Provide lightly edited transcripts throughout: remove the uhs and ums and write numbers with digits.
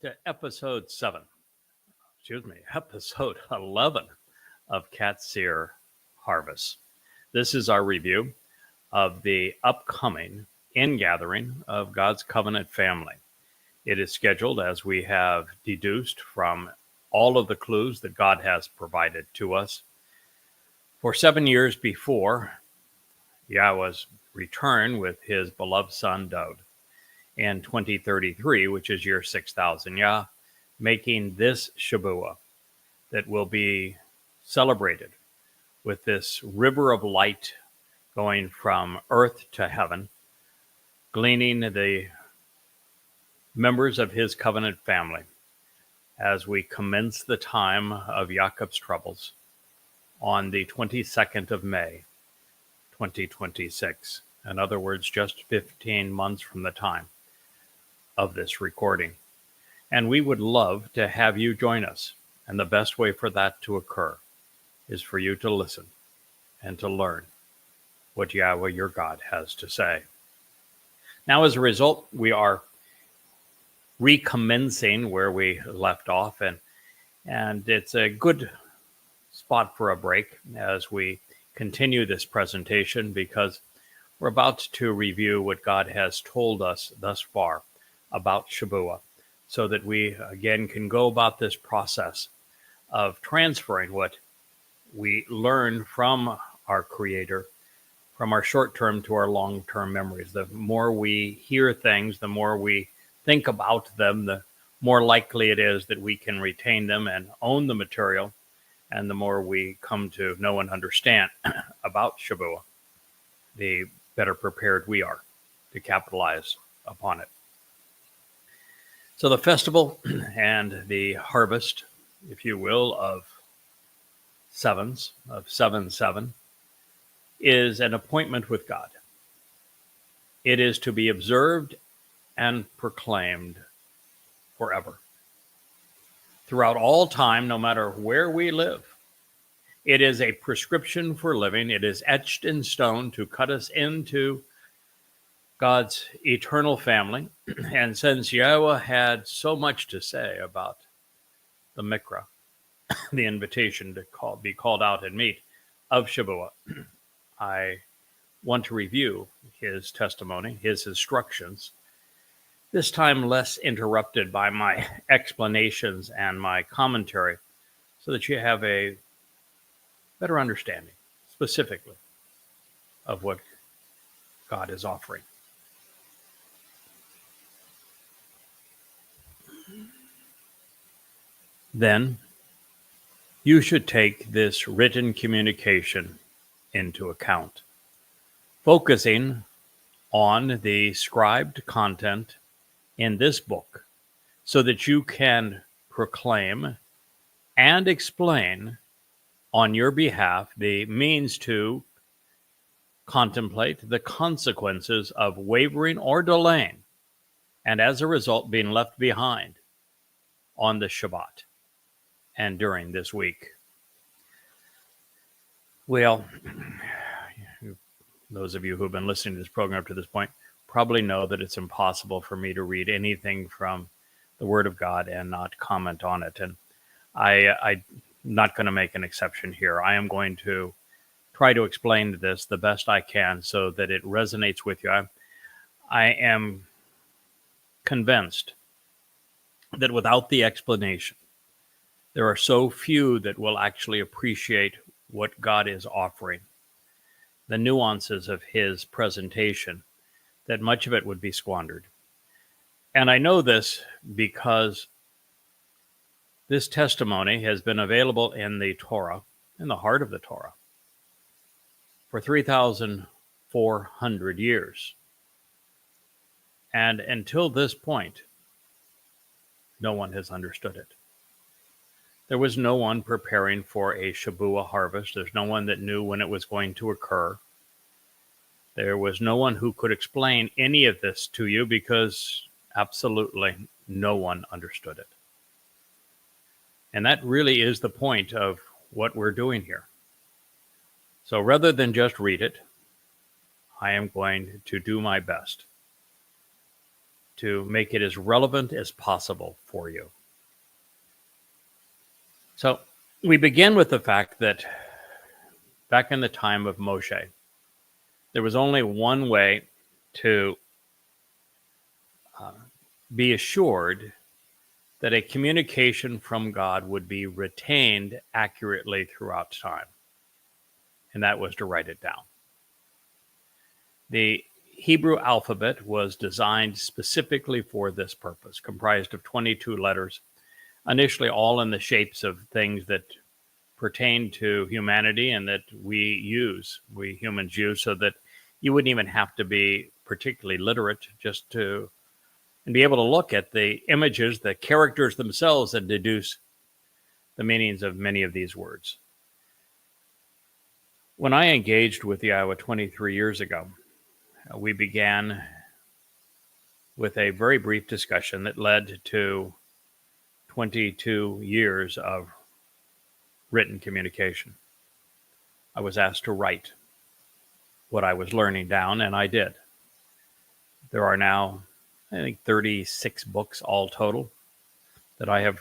to episode 11 of Qatsyr Harvest. This is our review of the upcoming ingathering of God's covenant family. It is scheduled, as we have deduced from all of the clues that God has provided to us, for 7 years before Yahweh's return with his beloved son Dowd in 2033, which is year 6000 Yah, making this Shabuah that will be celebrated with this river of light going from earth to heaven, gleaning the members of his covenant family as we commence the time of Jacob's troubles on the 22nd of May, 2026. In other words, just 15 months from the time of this recording. And we would love to have you join us. And the best way for that to occur is for you to listen and to learn what Yahweh your God has to say. Now, as a result, we are recommencing where we left off, and it's a good spot for a break as we continue this presentation, because we're about to review what God has told us thus far about Shabuah, so that we again can go about this process of transferring what we learn from our Creator, from our short-term to our long-term memories. The more we hear things, the more we think about them, the more likely it is that we can retain them and own the material, and the more we come to know and understand about Shabuah, the better prepared we are to capitalize upon it. So the festival and the harvest, if you will, of sevens, of 7/7, is an appointment with God. It is to be observed and proclaimed forever. Throughout all time, no matter where we live, it is a prescription for living. It is etched in stone to cut us into God's eternal family. And since Yahweh had so much to say about the Mikra, the invitation to be called out and meet of Shabuah, I want to review his testimony, his instructions, this time less interrupted by my explanations and my commentary, so that you have a better understanding specifically of what God is offering. Then you should take this written communication into account, focusing on the scribed content in this book, so that you can proclaim and explain on your behalf the means to contemplate the consequences of wavering or delaying, and as a result being left behind on the Shabbat and during this week. Well, those of you who've been listening to this program up to this point probably know that it's impossible for me to read anything from the Word of God and not comment on it. And I'm not going to make an exception here. I am going to try to explain this the best I can so that it resonates with you. I am convinced that without the explanation, there are so few that will actually appreciate what God is offering, the nuances of his presentation, that much of it would be squandered. And I know this because this testimony has been available in the Torah, in the heart of the Torah, for 3,400 years. And until this point, no one has understood it. There was no one preparing for a Shabuah harvest. There's no one that knew when it was going to occur. There was no one who could explain any of this to you, because absolutely no one understood it. And that really is the point of what we're doing here. So rather than just read it, I am going to do my best to make it as relevant as possible for you. So we begin with the fact that back in the time of Moshe, there was only one way to be assured that a communication from God would be retained accurately throughout time, and that was to write it down. The Hebrew alphabet was designed specifically for this purpose, comprised of 22 letters, initially all in the shapes of things that pertain to humanity and that we humans use, so that you wouldn't even have to be particularly literate just to and be able to look at the images, the characters themselves, and deduce the meanings of many of these words. When I engaged with the Iowa 23 years ago, we began with a very brief discussion that led to 22 years of written communication. I was asked to write what I was learning down, and I did. There are now, I think, 36 books all total that I have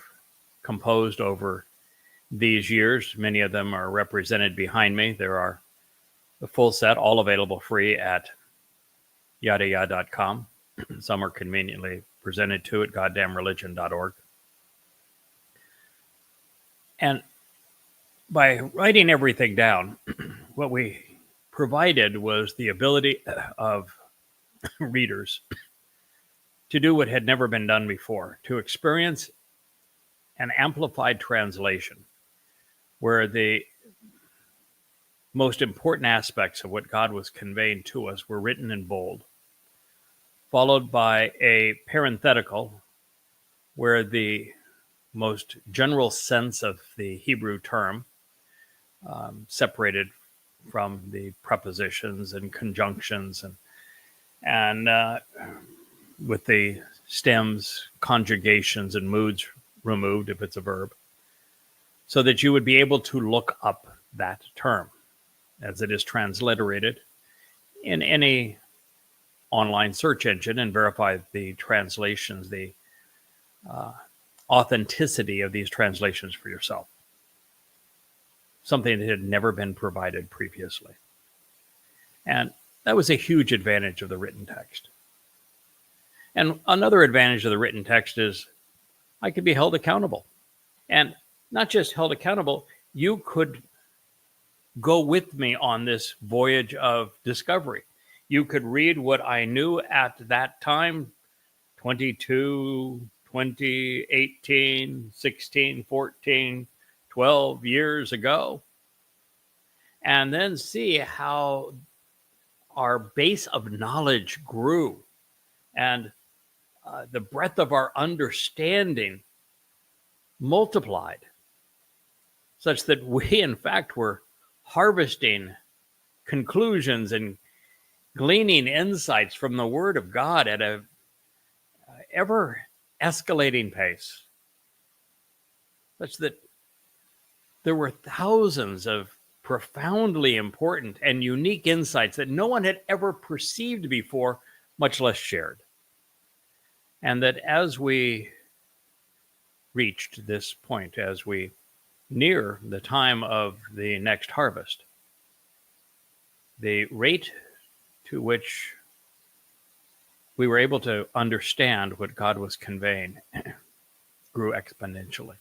composed over these years. Many of them are represented behind me. There are the full set, all available free at yadaya.com. Some are conveniently presented to at goddamnreligion.org. And by writing everything down, what we provided was the ability of readers to do what had never been done before, to experience an amplified translation where the most important aspects of what God was conveying to us were written in bold, followed by a parenthetical where the most general sense of the Hebrew term, separated from the prepositions and conjunctions and with the stems, conjugations, and moods removed if it's a verb, so that you would be able to look up that term as it is transliterated in any online search engine and verify the translations, the authenticity of these translations for yourself. Something that had never been provided previously. And that was a huge advantage of the written text. And another advantage of the written text is I could be held accountable. And not just held accountable, you could go with me on this voyage of discovery. You could read what I knew at that time, 22, 20, 18, 16, 14, 12 years ago, and then see how our base of knowledge grew and the breadth of our understanding multiplied, such that we, in fact, were harvesting conclusions and gleaning insights from the Word of God at a ever escalating pace, such that there were thousands of profoundly important and unique insights that no one had ever perceived before, much less shared. And that as we reached this point, as we near the time of the next harvest, the rate to which we were able to understand what God was conveying grew exponentially.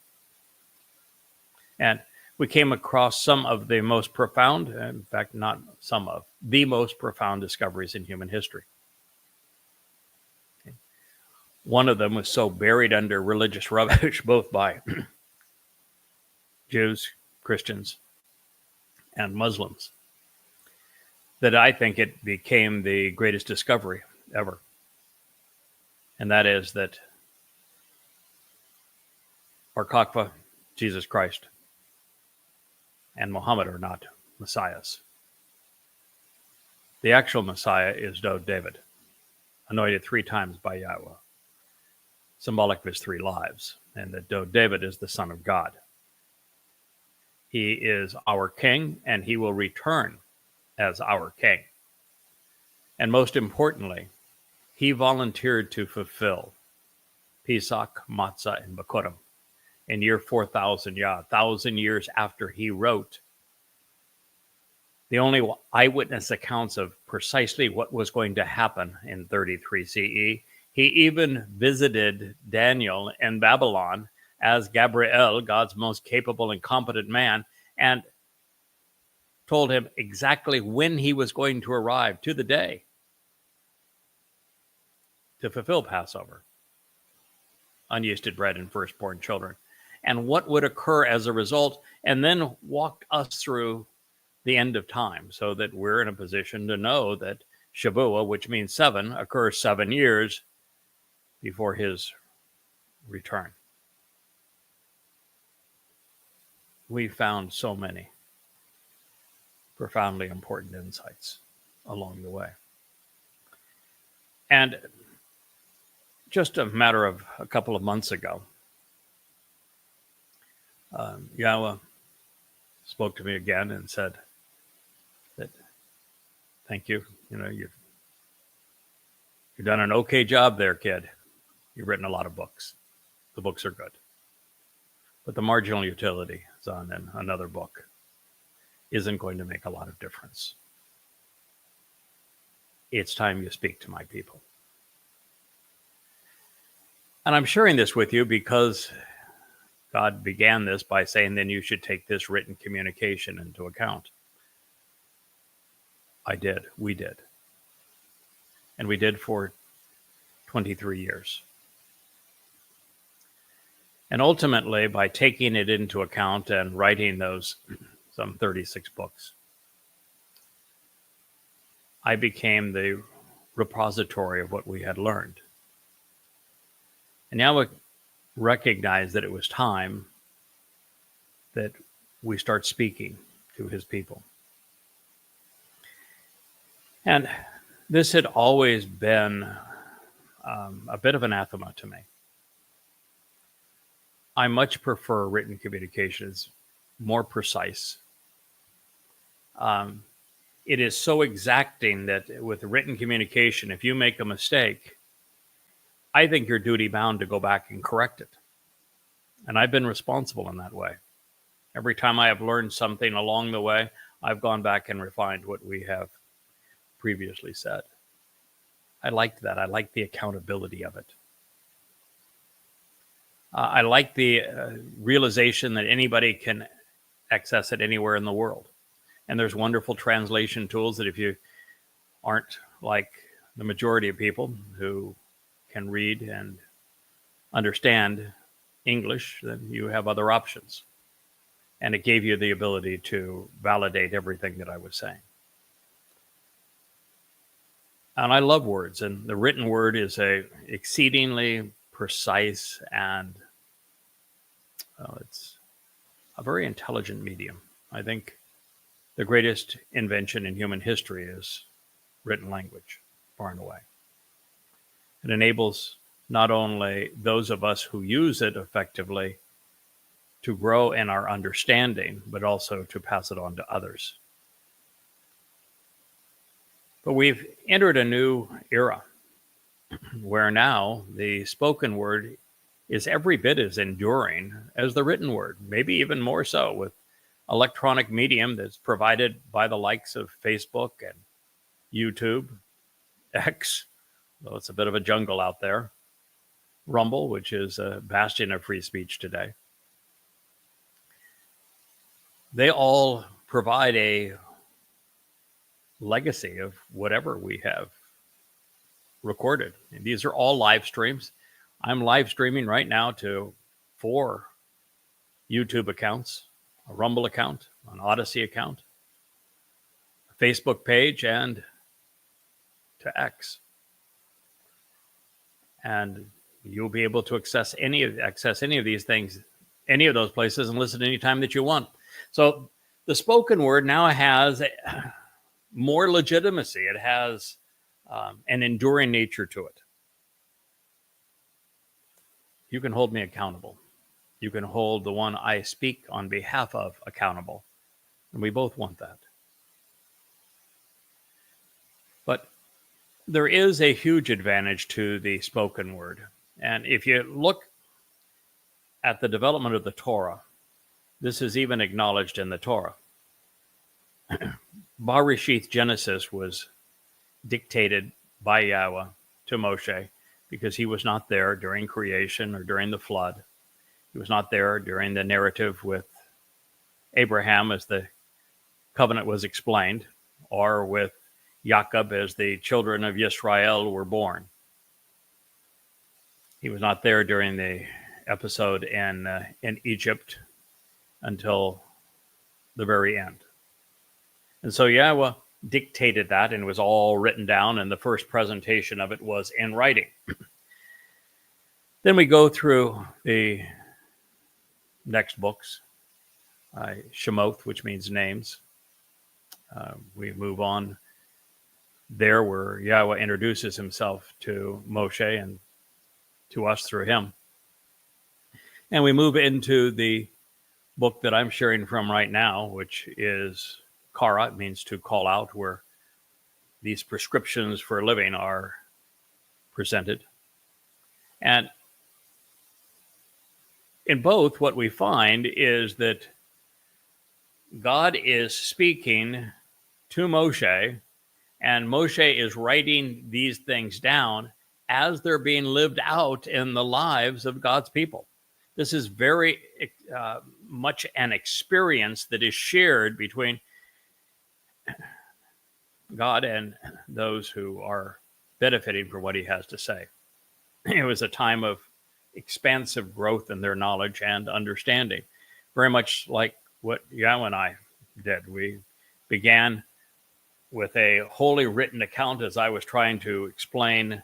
And we came across some of the most profound, in fact, not some of, the most profound discoveries in human history. One of them was so buried under religious rubbish, both by Jews, Christians, and Muslims, that I think it became the greatest discovery ever. And that is that Bar Kokhba, Jesus Christ, and Muhammad are not messiahs. The actual Messiah is Dode David, anointed 3 times by Yahweh, symbolic of his 3 lives, and that Dode David is the Son of God. He is our king, and he will return as our king. And most importantly, he volunteered to fulfill Pesach, Matzah, and Bikurim in year 4000, 1,000 years after he wrote the only eyewitness accounts of precisely what was going to happen in 33 CE. He even visited Daniel in Babylon as Gabriel, God's most capable and competent man, and told him exactly when he was going to arrive to the day to fulfill Passover, unyeasted bread and firstborn children, and what would occur as a result, and then walked us through the end of time so that we're in a position to know that Shavuot, which means 7, occurs 7 years before his return. We found so many profoundly important insights along the way. And just a matter of a couple of months ago, Yahweh spoke to me again and said that, thank you. You've done an okay job there, kid. You've written a lot of books. The books are good. But the marginal utility is on another book isn't going to make a lot of difference. It's time you speak to my people. And I'm sharing this with you because God began this by saying, then you should take this written communication into account. I did. We did. And we did for 23 years. And ultimately, by taking it into account and writing those some 36 books, I became the repository of what we had learned. And now we recognize that it was time that we start speaking to his people. And this had always been a bit of anathema to me. I much prefer written communication. It's more precise. It is so exacting that with written communication, if you make a mistake, I think you're duty bound to go back and correct it. And I've been responsible in that way. Every time I have learned something along the way, I've gone back and refined what we have previously said. I liked that. I liked the accountability of it. I like the realization that anybody can access it anywhere in the world. And there's wonderful translation tools that if you aren't like the majority of people who can read and understand English, then you have other options. And it gave you the ability to validate everything that I was saying. And I love words, and the written word is a exceedingly precise and it's a very intelligent medium. I think the greatest invention in human history is written language, far and away. It enables not only those of us who use it effectively to grow in our understanding, but also to pass it on to others. But we've entered a new era where now the spoken word is every bit as enduring as the written word, maybe even more so with electronic medium that's provided by the likes of Facebook and YouTube, X, though it's a bit of a jungle out there, Rumble, which is a bastion of free speech today. They all provide a legacy of whatever we have recorded. And these are all live streams. I'm live streaming right now to 4 YouTube accounts, a Rumble account, an Odyssey account, a Facebook page, and to X. And you'll be able to access any of these things, any of those places, and listen anytime that you want. So the spoken word now has more legitimacy. It has an enduring nature to it. You can hold me accountable. You can hold the one I speak on behalf of accountable. And we both want that. But there is a huge advantage to the spoken word. And if you look at the development of the Torah, this is even acknowledged in the Torah. Bereshith Genesis was dictated by Yahweh to Moshe because he was not there during creation or during the flood. He was not there during the narrative with Abraham as the covenant was explained, or with Jacob as the children of Israel were born. He was not there during the episode in Egypt until the very end. And so Yahweh dictated that, and it was all written down, and the first presentation of it was in writing. Then we go through the next books, Shemoth, which means names. We move on there where Yahweh introduces himself to Moshe and to us through him. And we move into the book that I'm sharing from right now, which is Kara. It means to call out, where these prescriptions for living are presented. And in both, what we find is that God is speaking to Moshe, and Moshe is writing these things down as they're being lived out in the lives of God's people. This is very much an experience that is shared between God and those who are benefiting from what he has to say. It was a time of expansive growth in their knowledge and understanding, very much like what Yahweh and I did. We began with a wholly written account as I was trying to explain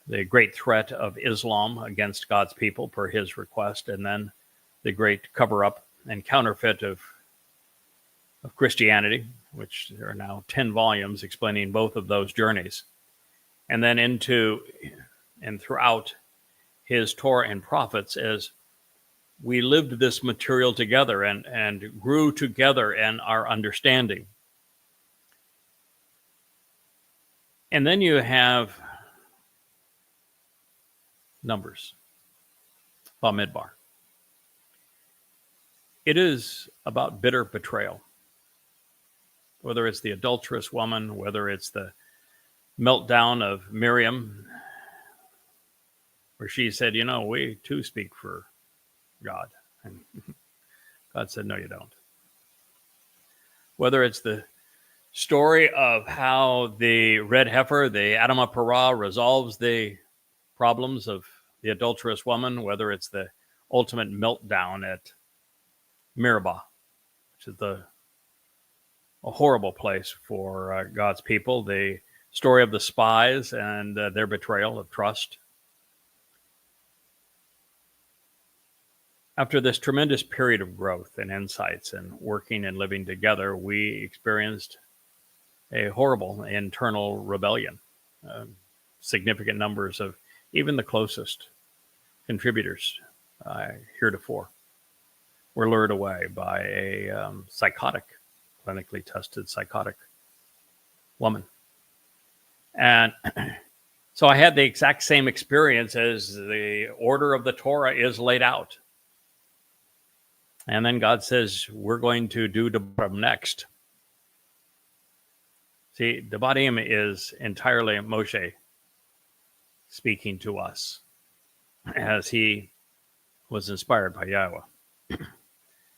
the great threat of Islam against God's people per his request, and then the great cover-up and counterfeit of Christianity, which there are now 10 volumes explaining both of those journeys. And then into and throughout his Torah and prophets, as we lived this material together and grew together in our understanding. And then you have Numbers, Bamidbar. It is about bitter betrayal. Whether it's the adulterous woman, whether it's the meltdown of Miriam, where she said, we too speak for God. And God said, no, you don't. Whether it's the story of how the red heifer, the Adamah Parah, resolves the problems of the adulterous woman, whether it's the ultimate meltdown at Meribah, which is a horrible place for God's people, the story of the spies and their betrayal of trust. After this tremendous period of growth and insights and working and living together, we experienced a horrible internal rebellion. Significant numbers of even the closest contributors heretofore were lured away by a psychotic, clinically tested psychotic woman. And so I had the exact same experience as the order of the Torah is laid out. And then God says, we're going to do Devarim next. See, Devarim is entirely Moshe speaking to us as he was inspired by Yahweh.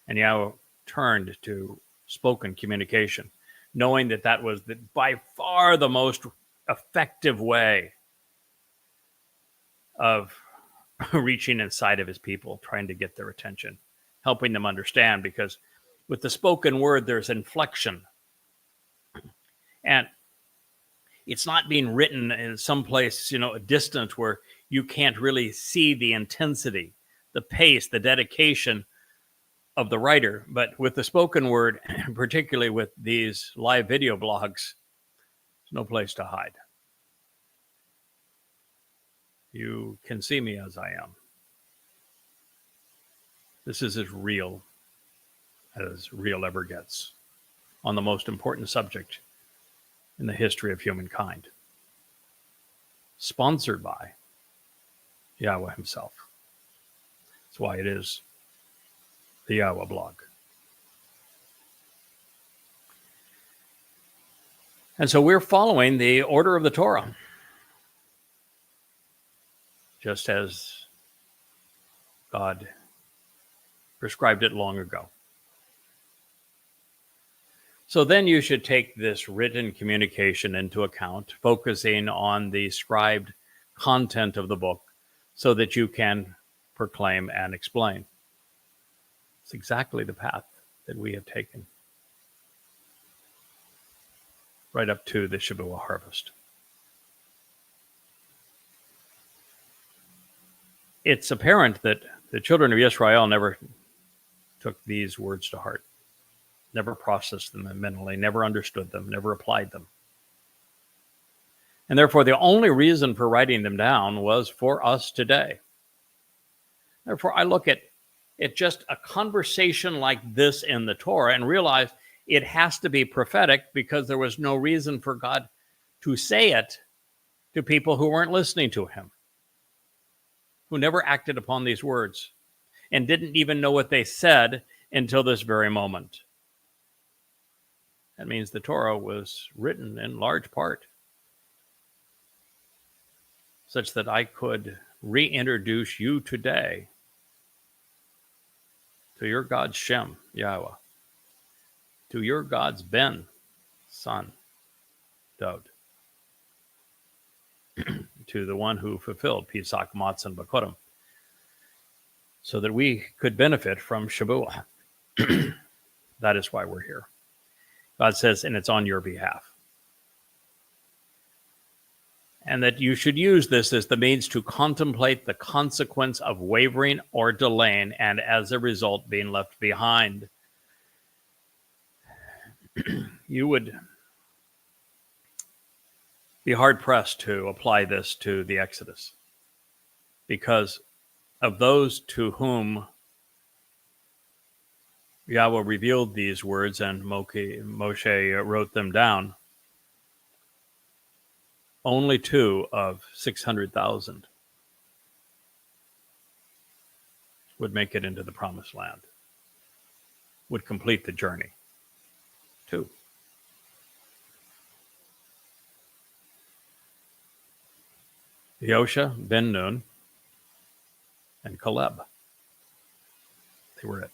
And Yahweh turned to spoken communication, knowing that that was by far the most effective way of reaching inside of his people, trying to get their attention, helping them understand, because with the spoken word, there's inflection. And it's not being written in some place, a distance where you can't really see the intensity, the pace, the dedication of the writer. But with the spoken word, particularly with these live video blogs, there's no place to hide. You can see me as I am. This is as real ever gets on the most important subject in the history of humankind. sponsored by Yahweh himself. That's why it is the Yahweh blog. And so we're following the order of the Torah, just as God prescribed it long ago. So then you should take this written communication into account, focusing on the scribed content of the book so that you can proclaim and explain. It's exactly the path that we have taken right up to the Shavuot harvest. It's apparent that the children of Israel never took these words to heart, never processed them mentally, never understood them, never applied them. And therefore, the only reason for writing them down was for us today. Therefore, I look at it just a conversation like this in the Torah and realize it has to be prophetic because there was no reason for God to say it to people who weren't listening to him, who never acted upon these words and didn't even know what they said until this very moment. That means the Torah was written in large part such that I could reintroduce you today to your God Shem, Yahweh, to your God's Ben, Son, Dod, to the one who fulfilled Pesach, Matzah, and Bakodim, so that we could benefit from Shavuot. That is why we're here. God says, and it's on your behalf. And that you should use this as the means to contemplate the consequence of wavering or delaying, and as a result, being left behind. You would be hard-pressed to apply this to the Exodus, because of those to whom Yahweh revealed these words and Moshe wrote them down, only 2 of 600,000 would make it into the promised land, would complete the journey. 2. Yosha, Ben Nun, and Caleb. They were it.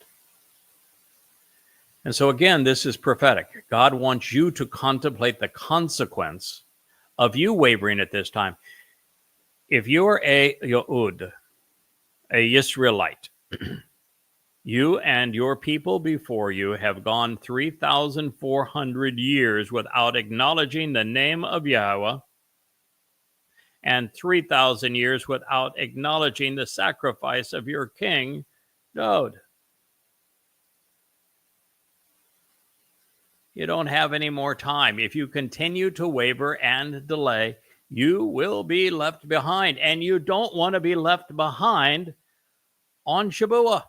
And so again, this is prophetic. God wants you to contemplate the consequence of you wavering at this time. If you are a Yehud, a Israelite, you and your people before you have gone 3,400 years without acknowledging the name of Yahweh, and 3,000 years without acknowledging the sacrifice of your king, Dod. You don't have any more time. If you continue to waver and delay, you will be left behind. And you don't want to be left behind on Shavuot,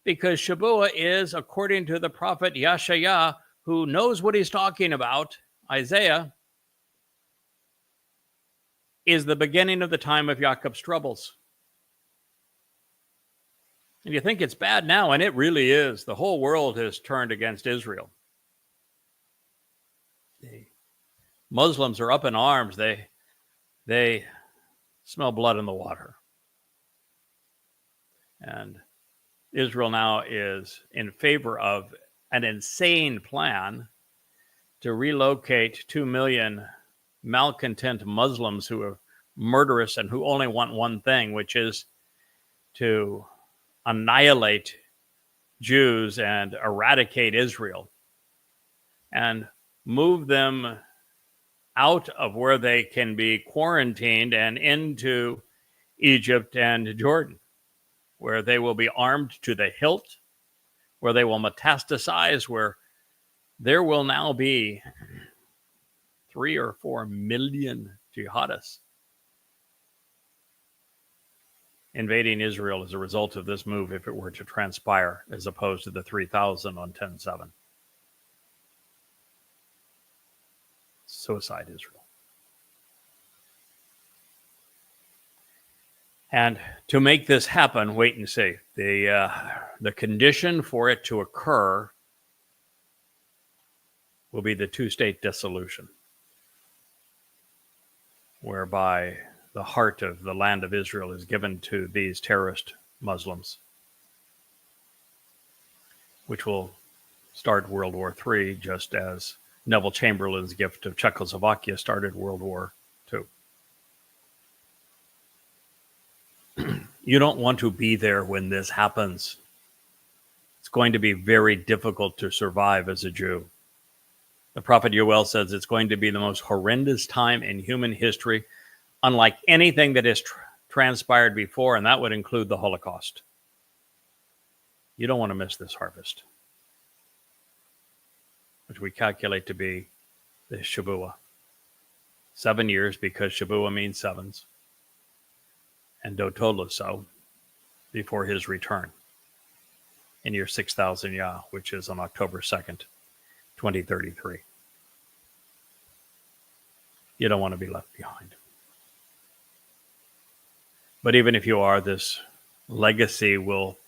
because Shavuot is, according to the prophet Yeshayah, who knows what he's talking about, Isaiah, is the beginning of the time of Jacob's troubles. And you think it's bad now, and it really is. The whole world has turned against Israel. The Muslims are up in arms. They smell blood in the water. And Israel now is in favor of an insane plan to relocate 2 million malcontent Muslims who are murderous and who only want one thing, which is to annihilate Jews and eradicate Israel, and move them out of where they can be quarantined and into Egypt and Jordan, where they will be armed to the hilt, where they will metastasize, where there will now be 3 or 4 million jihadists invading Israel as a result of this move, if it were to transpire, as opposed to the 3,000 on 10/7. Suicide Israel. And to make this happen, wait and see. The condition for it to occur will be the two-state dissolution, whereby the heart of the land of Israel is given to these terrorist Muslims, which will start World War III, just as Neville Chamberlain's gift of Czechoslovakia started World War II. You don't want to be there when this happens. It's going to be very difficult to survive as a Jew. The prophet Yoel says it's going to be the most horrendous time in human history, unlike anything that has transpired before, and that would include the Holocaust. You don't want to miss this harvest, which we calculate to be the Shavuot. 7 years, because Shavuot means sevens, and Dotoloso, before his return in year 6000 Yah, which is on October 2nd, 2033. You don't want to be left behind. But even if you are, this legacy will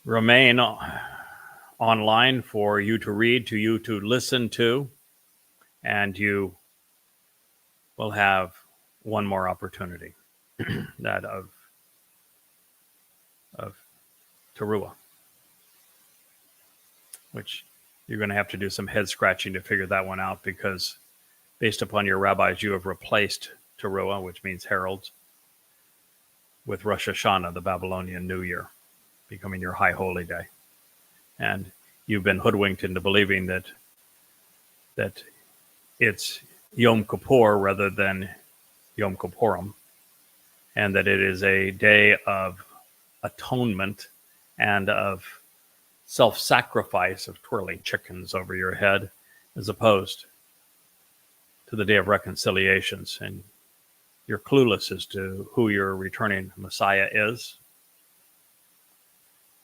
remain online for you to read, to you to listen to, and you will have one more opportunity, that of Teruah, which you're going to have to do some head scratching to figure that one out, because based upon your rabbis, you have replaced Teruah, which means heralds, with Rosh Hashanah, the Babylonian New Year, becoming your high holy day. And you've been hoodwinked into believing that it's Yom Kippur rather than Yom Kippurim, and that it is a day of atonement and of self-sacrifice, of twirling chickens over your head, as opposed to the day of reconciliations. And you're clueless as to who your returning Messiah is.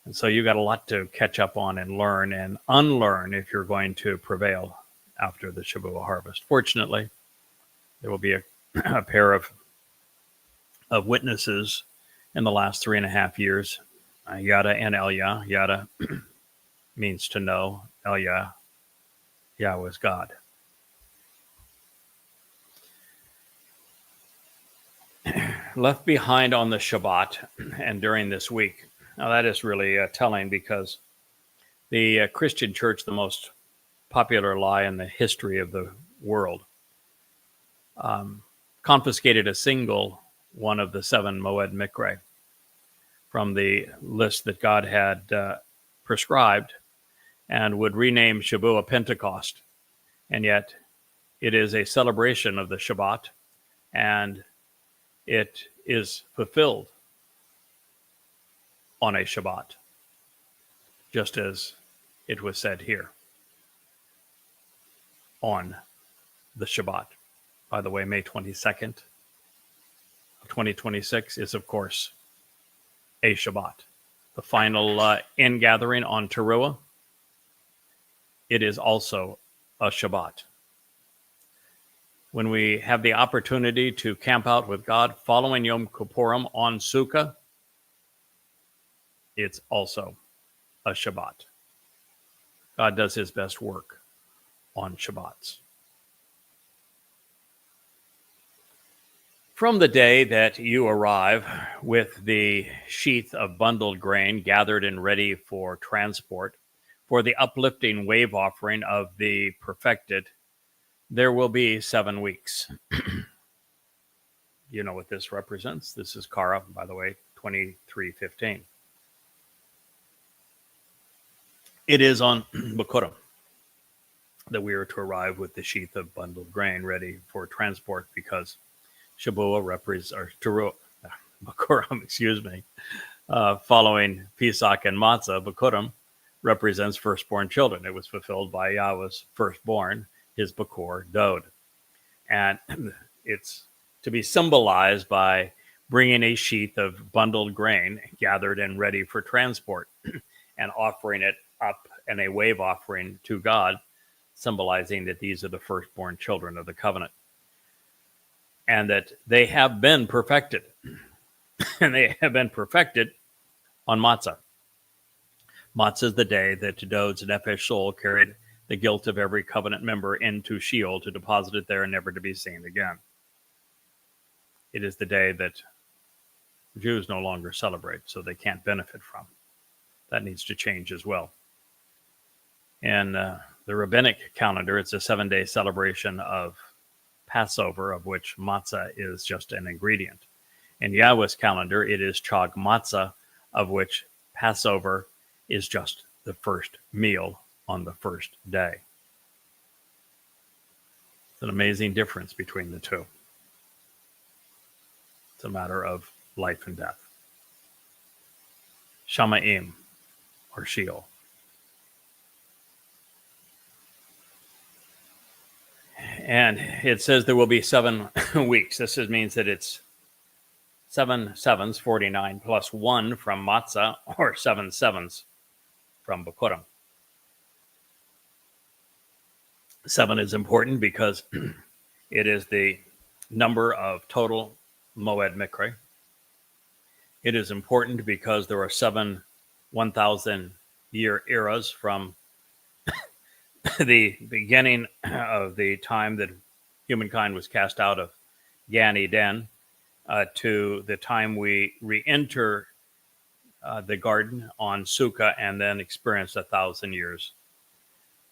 And so you've got a lot to catch up on and learn and unlearn if you're going to prevail after the Shavuot harvest. Fortunately, there will be a pair of witnesses in the last 3.5 years, Yada and Elia. Yada means to know. Elia, Yahweh is God. Left behind on the Shabbat and during this week. Now that is really telling, because the Christian church, the most popular lie in the history of the world, confiscated a single one of the 7 Moed Mikre from the list that God had prescribed, and would rename Shavuot Pentecost. And yet it is a celebration of the Shabbat, and it is fulfilled on a Shabbat, just as it was said here, on the Shabbat. By the way, May 22nd of 2026 is, of course, a Shabbat. The final ingathering on Teruah, it is also a Shabbat. When we have the opportunity to camp out with God following Yom Kippurim on Sukkah, it's also a Shabbat. God does his best work on Shabbats. From the day that you arrive with the sheath of bundled grain gathered and ready for transport, for the uplifting wave offering of the perfected, there will be 7 weeks. You know what this represents. This is Kara, by the way, 23:15. It is on Bikurim that we are to arrive with the sheath of bundled grain ready for transport, because Shavuot represents, or Teruah, Bikurim, excuse me, following Pesach and Matzah, Bikurim represents firstborn children. It was fulfilled by Yahweh's firstborn, his Bakor Dod. And it's to be symbolized by bringing a sheath of bundled grain gathered and ready for transport and offering it up in a wave offering to God, symbolizing that these are the firstborn children of the covenant. and that they have been perfected. And they have been perfected on Matzah. Matzah is the day that Dod's nephesh soul carried the guilt of every covenant member into Sheol to deposit it there and never to be seen again. It is the day that Jews no longer celebrate, so they can't benefit from. That needs to change as well. In the rabbinic calendar, it's a 7-day celebration of Passover, of which matzah is just an ingredient. In Yahweh's calendar, it is Chag Matzah, of which Passover is just the first meal on the first day. It's an amazing difference between the two. It's a matter of life and death. Shamaim, or Sheol. And it says there will be 7 weeks. This means that it's 7 sevens, 49, plus 1 from Matzah, or 7 sevens from Bikurim. 7 is important because it is the number of total Moed Mikre. It is important because there are 7 1,000-year eras from the beginning of the time that humankind was cast out of Gan Eden to the time we re-enter the garden on Sukkah and then experience 1,000 years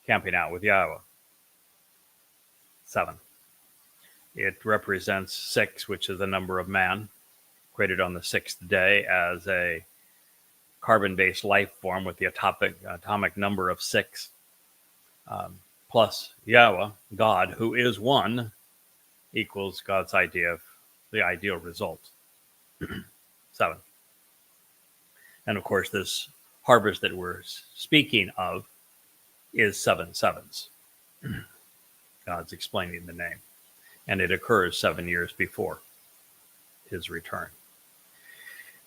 camping out with Yahweh. 7. It represents 6, which is the number of man, created on the 6th day as a carbon-based life form with the atomic number of 6. Plus Yahweh, God, who is one, equals God's idea of the ideal result. 7. And of course, this harvest that we're speaking of is 7 sevens. God's explaining the name. And it occurs 7 years before his return.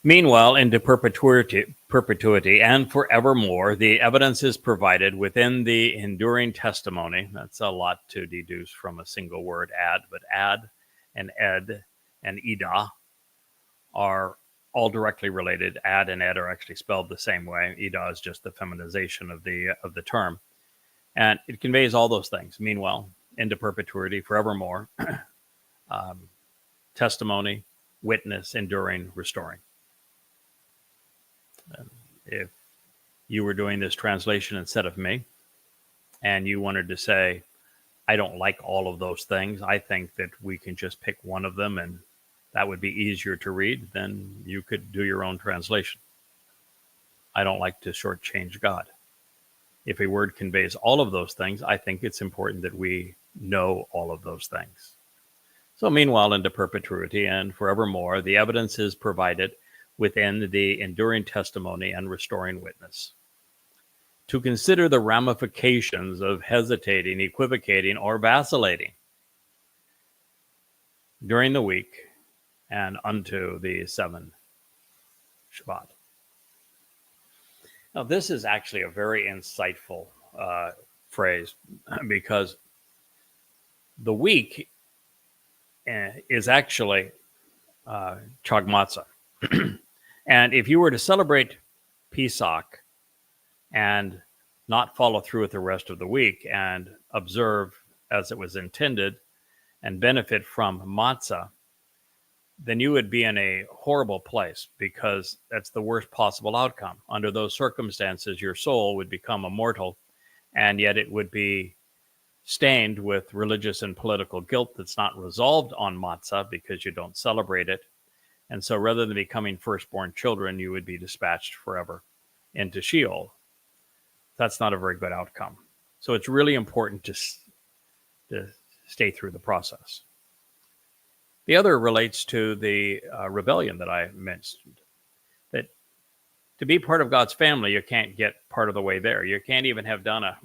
Meanwhile, into perpetuity and forevermore, the evidence is provided within the enduring testimony. That's a lot to deduce from a single word, ad, but ad and ed and edah are all directly related. Ad and ed are actually spelled the same way. Edah is just the feminization of the term. And it conveys all those things. Meanwhile, into perpetuity, forevermore, testimony, witness, enduring, restoring. If you were doing this translation instead of me, and you wanted to say, I don't like all of those things, I think that we can just pick one of them and that would be easier to read, then you could do your own translation. I don't like to shortchange God. If a word conveys all of those things, I think it's important that we know all of those things. So meanwhile, into perpetuity and forevermore, the evidence is provided within the enduring testimony and restoring witness. To consider the ramifications of hesitating, equivocating, or vacillating during the week and unto the 7 Shabbat. Now, this is actually a very insightful phrase because the week is actually Chag Matzah. And if you were to celebrate Pesach and not follow through with the rest of the week and observe as it was intended and benefit from matzah, then you would be in a horrible place because that's the worst possible outcome. Under those circumstances, your soul would become immortal, and yet it would be stained with religious and political guilt that's not resolved on matzah because you don't celebrate it. And so rather than becoming firstborn children, you would be dispatched forever into Sheol. That's not a very good outcome. So it's really important to stay through the process. The other relates to the rebellion that I mentioned. That to be part of God's family, you can't get part of the way there. You can't even have done a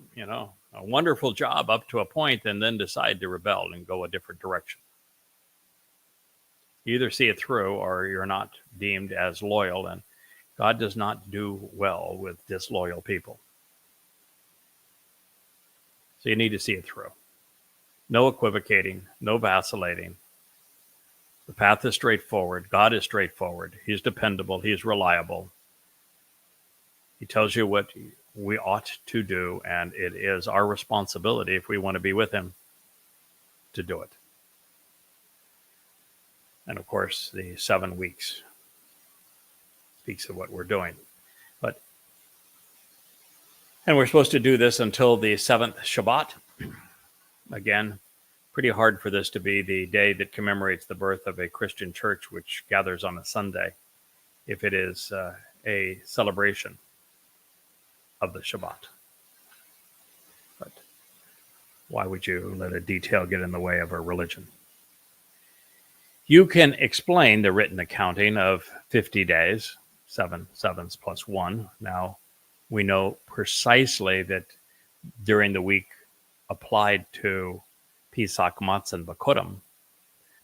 wonderful job up to a point and then decide to rebel and go a different direction. You either see it through or you're not deemed as loyal, and God does not do well with disloyal people. So you need to see it through. No equivocating, no vacillating. The path is straightforward. God is straightforward. He's dependable. He's reliable. He tells you what we ought to do, and it is our responsibility, if we want to be with him, to do it. And of course, the 7 weeks speaks of what we're doing. And we're supposed to do this until the 7th Shabbat. Again, pretty hard for this to be the day that commemorates the birth of a Christian church, which gathers on a Sunday, if it is a celebration of the Shabbat. But why would you let a detail get in the way of our religion? You can explain the written accounting of 50 days, 7 sevens plus 1. Now, we know precisely that during the week applied to Pesach, Matzah, and Bakurim,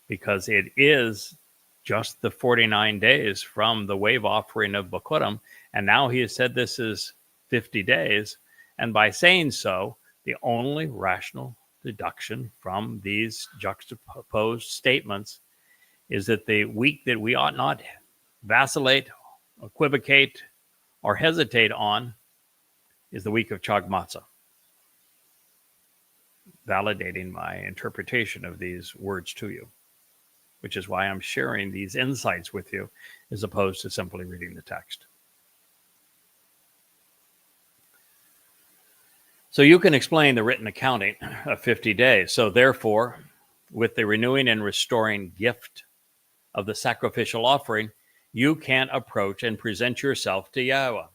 because it is just the 49 days from the wave offering of Bakurim, and now he has said this is 50 days, and by saying so, the only rational deduction from these juxtaposed statements is that the week that we ought not vacillate, equivocate, or hesitate on is the week of Chag Matzah, validating my interpretation of these words to you, which is why I'm sharing these insights with you as opposed to simply reading the text. So you can explain the written accounting of 50 days. So therefore, with the renewing and restoring gift of the sacrificial offering, you can approach and present yourself to Yahweh.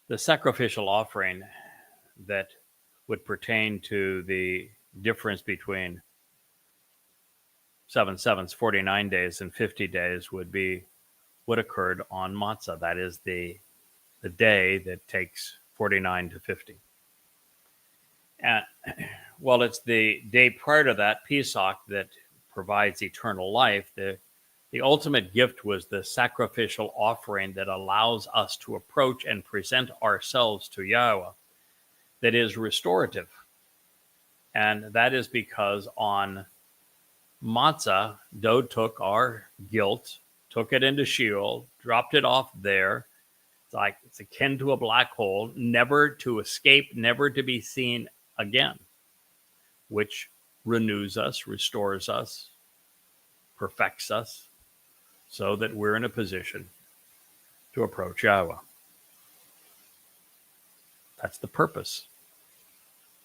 The sacrificial offering that would pertain to the difference between 7 sevens, 49 days, and 50 days would be what occurred on Matzah. That is the day that takes 49 to 50. And while it's the day prior to that, Pesach, that provides eternal life, the ultimate gift was the sacrificial offering that allows us to approach and present ourselves to Yahweh, that is restorative. And that is because on Matzah, Dod took our guilt, took it into Sheol, dropped it off there. It's akin to a black hole, never to escape, never to be seen again, which renews us, restores us, perfects us, so that we're in a position to approach Yahweh. That's the purpose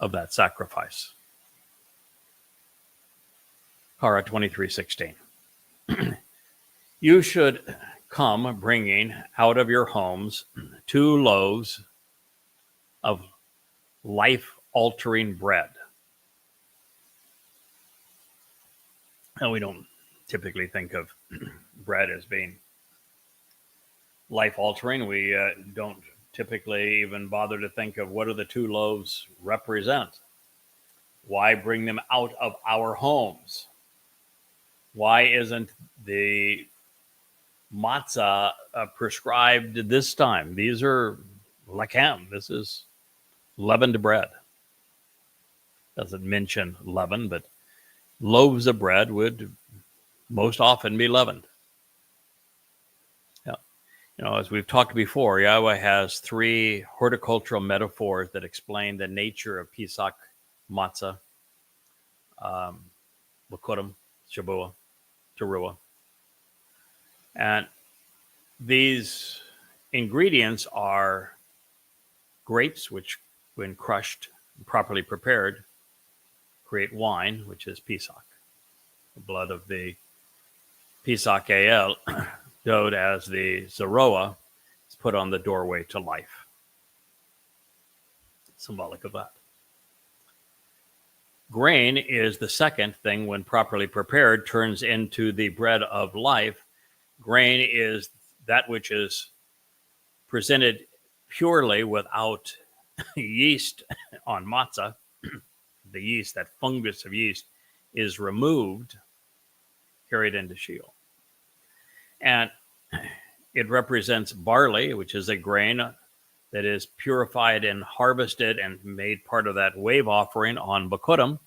of that sacrifice. Hara 23:16. You should come bringing out of your homes 2 loaves of life-altering bread. And we don't typically think of bread as being life-altering. We don't typically even bother to think of what do the 2 loaves represent. Why bring them out of our homes? Why isn't the matzah prescribed this time? These are lakem. This is leavened bread. Doesn't mention leaven, but loaves of bread would most often be leavened. Yeah. As we've talked before, Yahweh has 3 horticultural metaphors that explain the nature of Pesach, matzah, Bakurim, Shabuah, Teruah. And these ingredients are grapes, which, when crushed and properly prepared, create wine, which is Pesach. The blood of the Pesach El, Dod as the Zeroah, is put on the doorway to life. Symbolic of that. Grain is the second thing, when properly prepared, turns into the bread of life. Grain is that which is presented purely without yeast on matzah. The yeast, that fungus of yeast, is removed, carried into Sheol. And it represents barley, which is a grain that is purified and harvested and made part of that wave offering on Bakurim.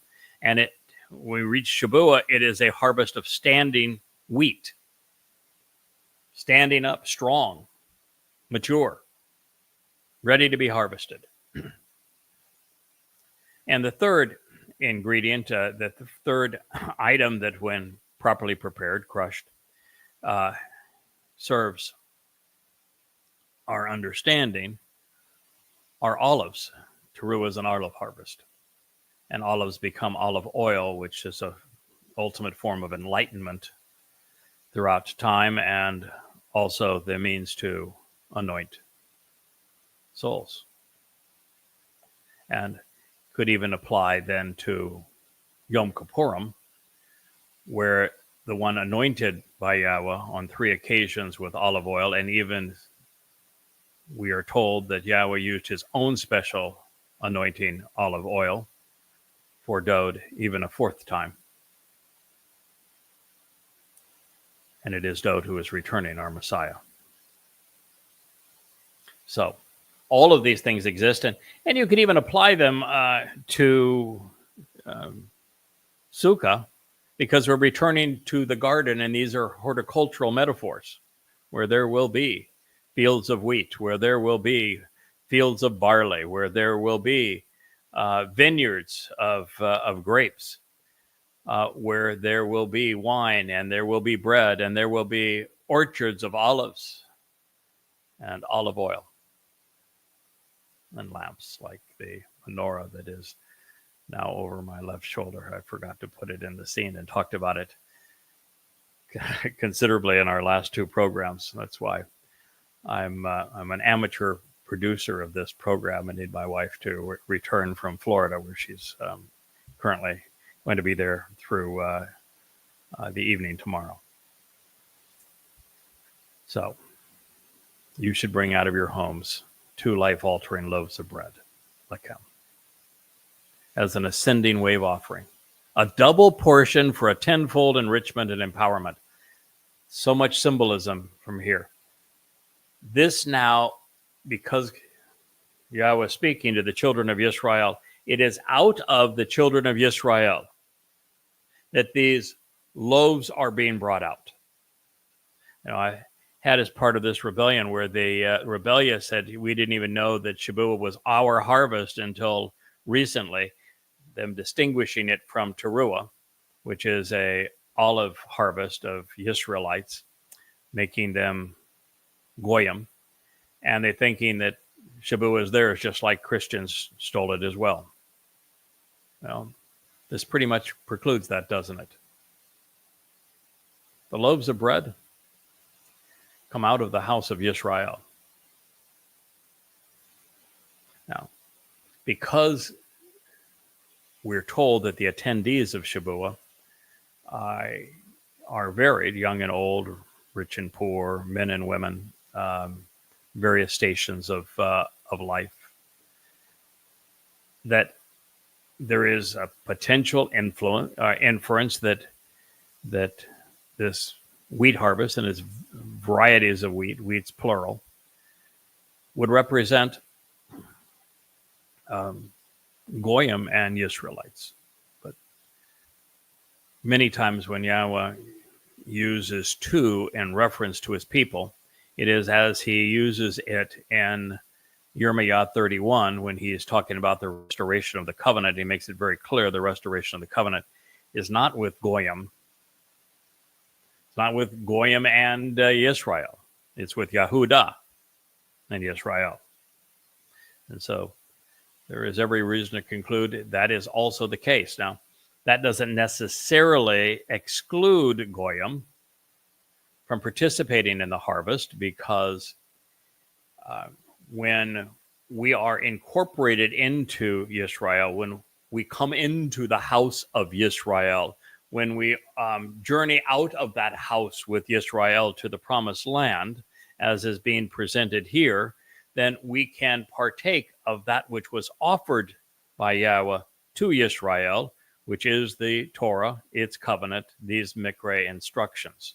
And it when we reach Shabuah, it is a harvest of standing wheat, standing up, strong, mature, ready to be harvested. And the third ingredient, the third item that, when properly prepared, crushed, serves our understanding, are olives. Teruah is an olive harvest. And olives become olive oil, which is a ultimate form of enlightenment throughout time, and also the means to anoint souls. And could even apply then to Yom Kippurim, where the one anointed by Yahweh on 3 occasions with olive oil, and even we are told that Yahweh used his own special anointing olive oil for Dode even a 4th time. And it is Dode who is returning, our Messiah. So all of these things exist, and you could even apply them to Sukkah, because we're returning to the garden, and these are horticultural metaphors, where there will be fields of wheat, where there will be fields of barley, where there will be vineyards of grapes, where there will be wine, and there will be bread, and there will be orchards of olives and olive oil and lamps, like the menorah that is now over my left shoulder. I forgot to put it in the scene, and talked about it considerably in our last 2 programs. That's why I'm an amateur producer of this program. I need my wife to return from Florida, where she's currently going to be there through the evening tomorrow. So you should bring out of your homes 2 life-altering loaves of bread, lakem, as an ascending wave offering, a double portion for a tenfold enrichment and empowerment. So much symbolism from here. This now, because Yahweh is speaking to the children of Israel, it is out of the children of Israel that these loaves are being brought out. I had as part of this rebellion where the rebellion said we didn't even know that Shabuah was our harvest until recently, them distinguishing it from Teruah, which is a olive harvest of Israelites, making them goyim, and they're thinking that Shabuah is theirs, just like Christians stole it as well. Well, this pretty much precludes that, doesn't it? The loaves of bread come out of the house of Israel. Now, because we're told that the attendees of Shabuah are varied, young and old, rich and poor, men and women, various stations of life, that there is a potential inference that this wheat harvest and its varieties of wheats plural, would represent Goyim and Israelites. But many times when Yahweh uses 2 in reference to his people, it is as he uses it in Yirmiyah 31, when he is talking about the restoration of the covenant. He makes it very clear the restoration of the covenant is not with Goyim. It's not with Goyim and Israel. It's with Yahudah and Israel. And so there is every reason to conclude that is also the case. Now, that doesn't necessarily exclude Goyim from participating in the harvest, because when we are incorporated into Yisrael, when we come into the house of Yisrael, when we journey out of that house with Yisrael to the promised land, as is being presented here, then we can partake of that which was offered by Yahweh to Yisrael, which is the Torah, its covenant, these Mikra instructions,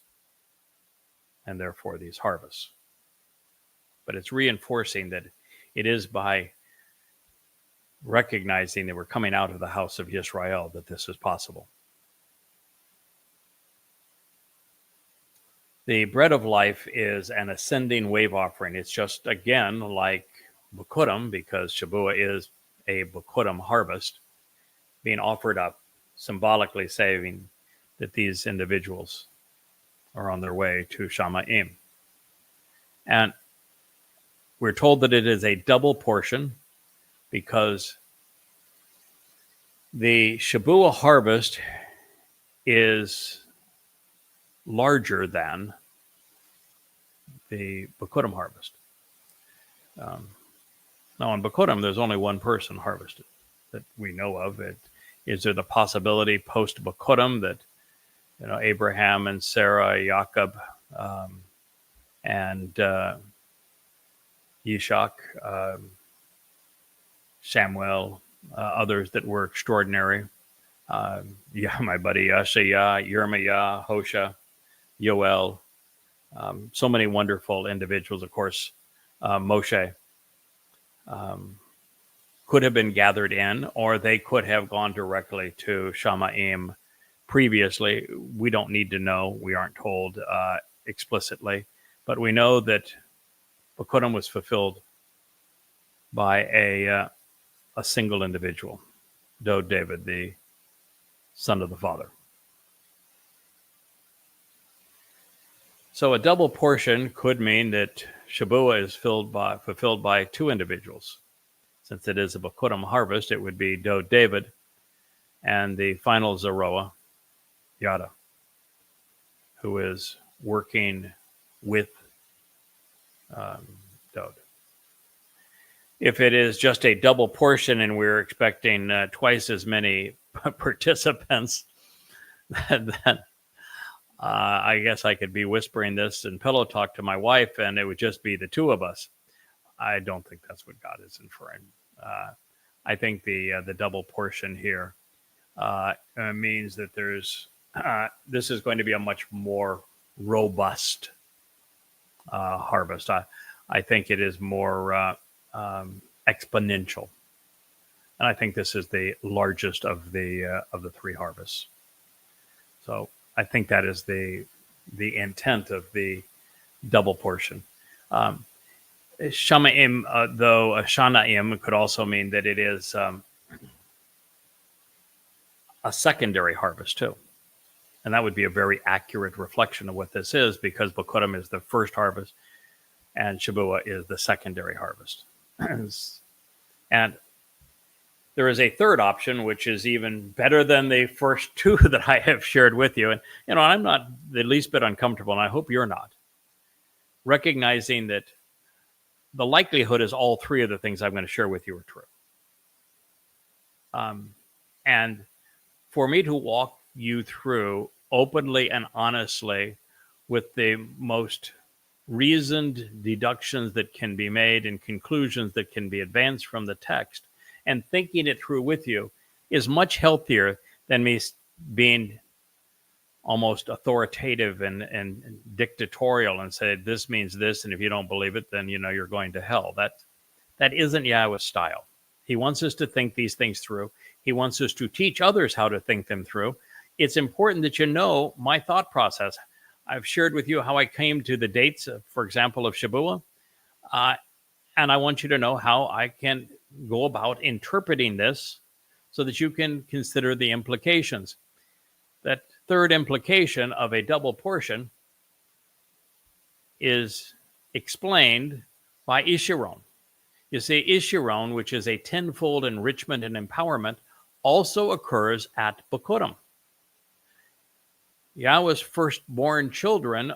and therefore these harvests. But it's reinforcing that it is by recognizing that we're coming out of the house of Yisrael that this is possible. The bread of life is an ascending wave offering. It's just, again, like Bikurim, because Shavua is a Bikurim harvest, being offered up, symbolically saying that these individuals are on their way to Shamayim. And we're told that it is a double portion because the Shavua harvest is larger than the Bikurim harvest. Now, in Bikurim, there's only one person harvested that we know of. Is there the possibility post Bikurim that Abraham and Sarah, Jacob, and Yishak, Samuel, others that were extraordinary? My buddy Yeshaya, Yirmiah, Hosea, Yoel, so many wonderful individuals. Of course, Moshe could have been gathered in, or they could have gone directly to Shamayim previously. We don't need to know. We aren't told explicitly, but we know that Bikurim was fulfilled by a single individual, David, the son of the Father. So a double portion could mean that Shavua is fulfilled by two individuals. Since it is a Bikurim harvest, it would be David and the final Zeroah, Yada, who is working with Dod. If it is just a double portion and we're expecting twice as many participants, then I guess I could be whispering this in pillow talk to my wife, and it would just be the two of us. I don't think that's what God is inferring. I think the double portion here means that this is going to be a much more robust harvest. I think it is more exponential, and I think this is the largest of the three harvests. So I think that is the intent of the double portion. Shamaim, though Shanaim could also mean that it is a secondary harvest too. And that would be a very accurate reflection of what this is, because Bikurim is the first harvest and Shavua is the secondary harvest. And there is a third option, which is even better than the first two that I have shared with you. And, I'm not the least bit uncomfortable, and I hope you're not, recognizing that the likelihood is all three of the things I'm going to share with you are true. And for me to walk you through openly and honestly with the most reasoned deductions that can be made and conclusions that can be advanced from the text and thinking it through with you is much healthier than me being almost authoritative and dictatorial and say, this means this, and if you don't believe it, then you're going to hell. That isn't Yahweh's style. He wants us to think these things through. He wants us to teach others how to think them through. It's important that you know my thought process. I've shared with you how I came to the dates, for example, of Shavua, and I want you to know how I can go about interpreting this so that you can consider the implications. That third implication of a double portion is explained by Ishiron. You see, Ishiron, which is a tenfold enrichment and empowerment, also occurs at Bikurim. Yahweh's firstborn children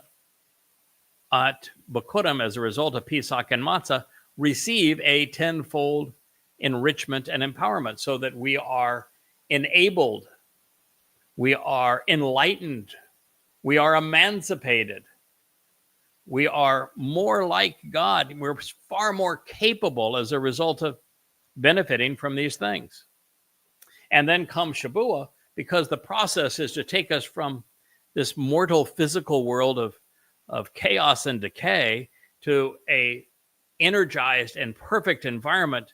at Bikurim, as a result of Pesach and Matzah, receive a tenfold enrichment and empowerment, so that we are enabled, we are enlightened, we are emancipated, we are more like God. We're far more capable as a result of benefiting from these things. And then comes Shavua, because the process is to take us from this mortal physical world of chaos and decay to a energized and perfect environment,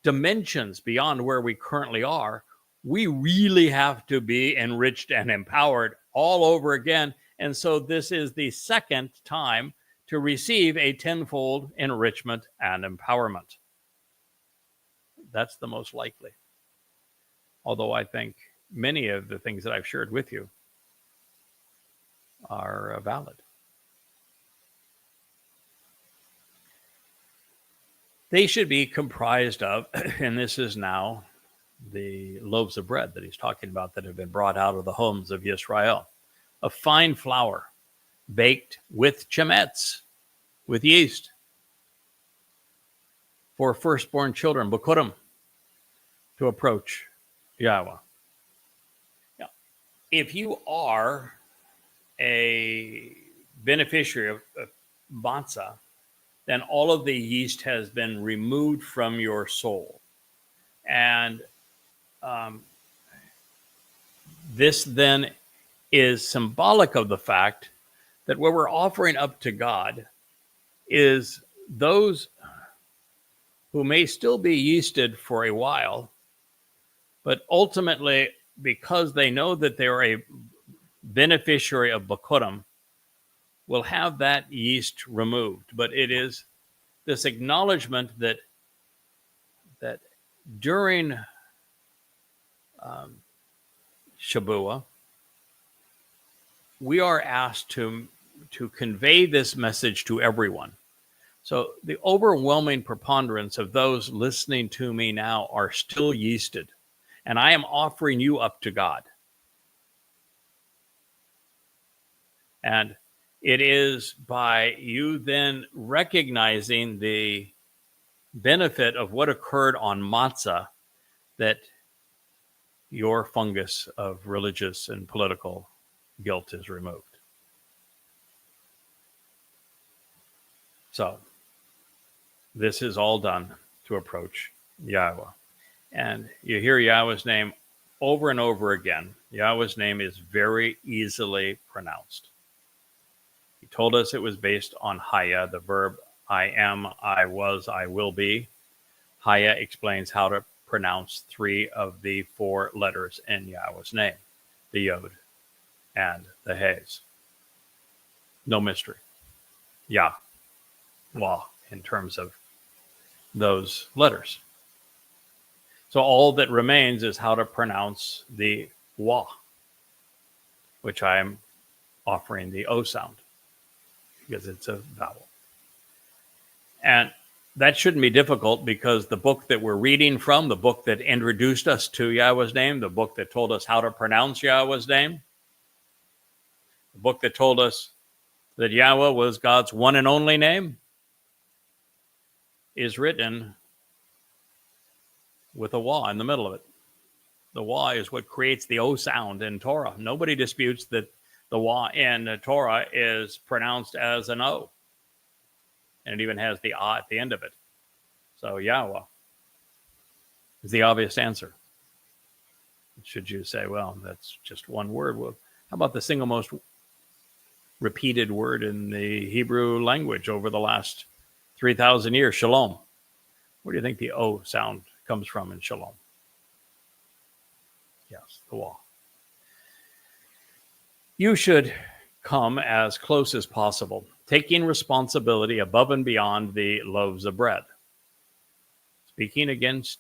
dimensions beyond where we currently are. We really have to be enriched and empowered all over again, And so this is the second time to receive a tenfold enrichment and empowerment. That's the most likely. Although I think many of the things that I've shared with you are valid. They should be comprised of, and this is now the loaves of bread that he's talking about that have been brought out of the homes of Yisrael, of fine flour, baked with chametz, with yeast, for firstborn children, Bikurim, to approach Yahweh. Now, if you are a beneficiary of matzah, then all of the yeast has been removed from your soul. And this then is symbolic of the fact that what we're offering up to God is those who may still be yeasted for a while, but ultimately, because they know that they're a beneficiary of Bikurim, will have that yeast removed. But it is this acknowledgement that during Shabuah, we are asked to convey this message to everyone. So the overwhelming preponderance of those listening to me now are still yeasted, and I am offering you up to God. And it is by you then recognizing the benefit of what occurred on matzah that your fungus of religious and political guilt is removed. So this is all done to approach Yahweh. And you hear Yahweh's name over and over again. Yahweh's name is very easily pronounced. He told us it was based on Haya, the verb I am, I was, I will be. Haya explains how to pronounce 3 of the 4 letters in Yahweh's name, the Yod and the Hes. No mystery. Yah, Wah, in terms of those letters. So all that remains is how to pronounce the Wah, which I am offering the O sound, because it's a vowel. And that shouldn't be difficult, because the book that we're reading from, the book that introduced us to Yahweh's name, the book that told us how to pronounce Yahweh's name, the book that told us that Yahweh was God's one and only name, is written with a Wah in the middle of it. The Wah is what creates the O sound in Torah. Nobody disputes that the Wah in Torah is pronounced as an O. And it even has the Ah at the end of it. So Yahweh is the obvious answer. Should you say, well, that's just one word? Well, how about the single most repeated word in the Hebrew language over the last 3,000 years, shalom? Where do you think the O sound comes from in shalom? Yes, the Wah. You should come as close as possible, taking responsibility above and beyond the loaves of bread. Speaking against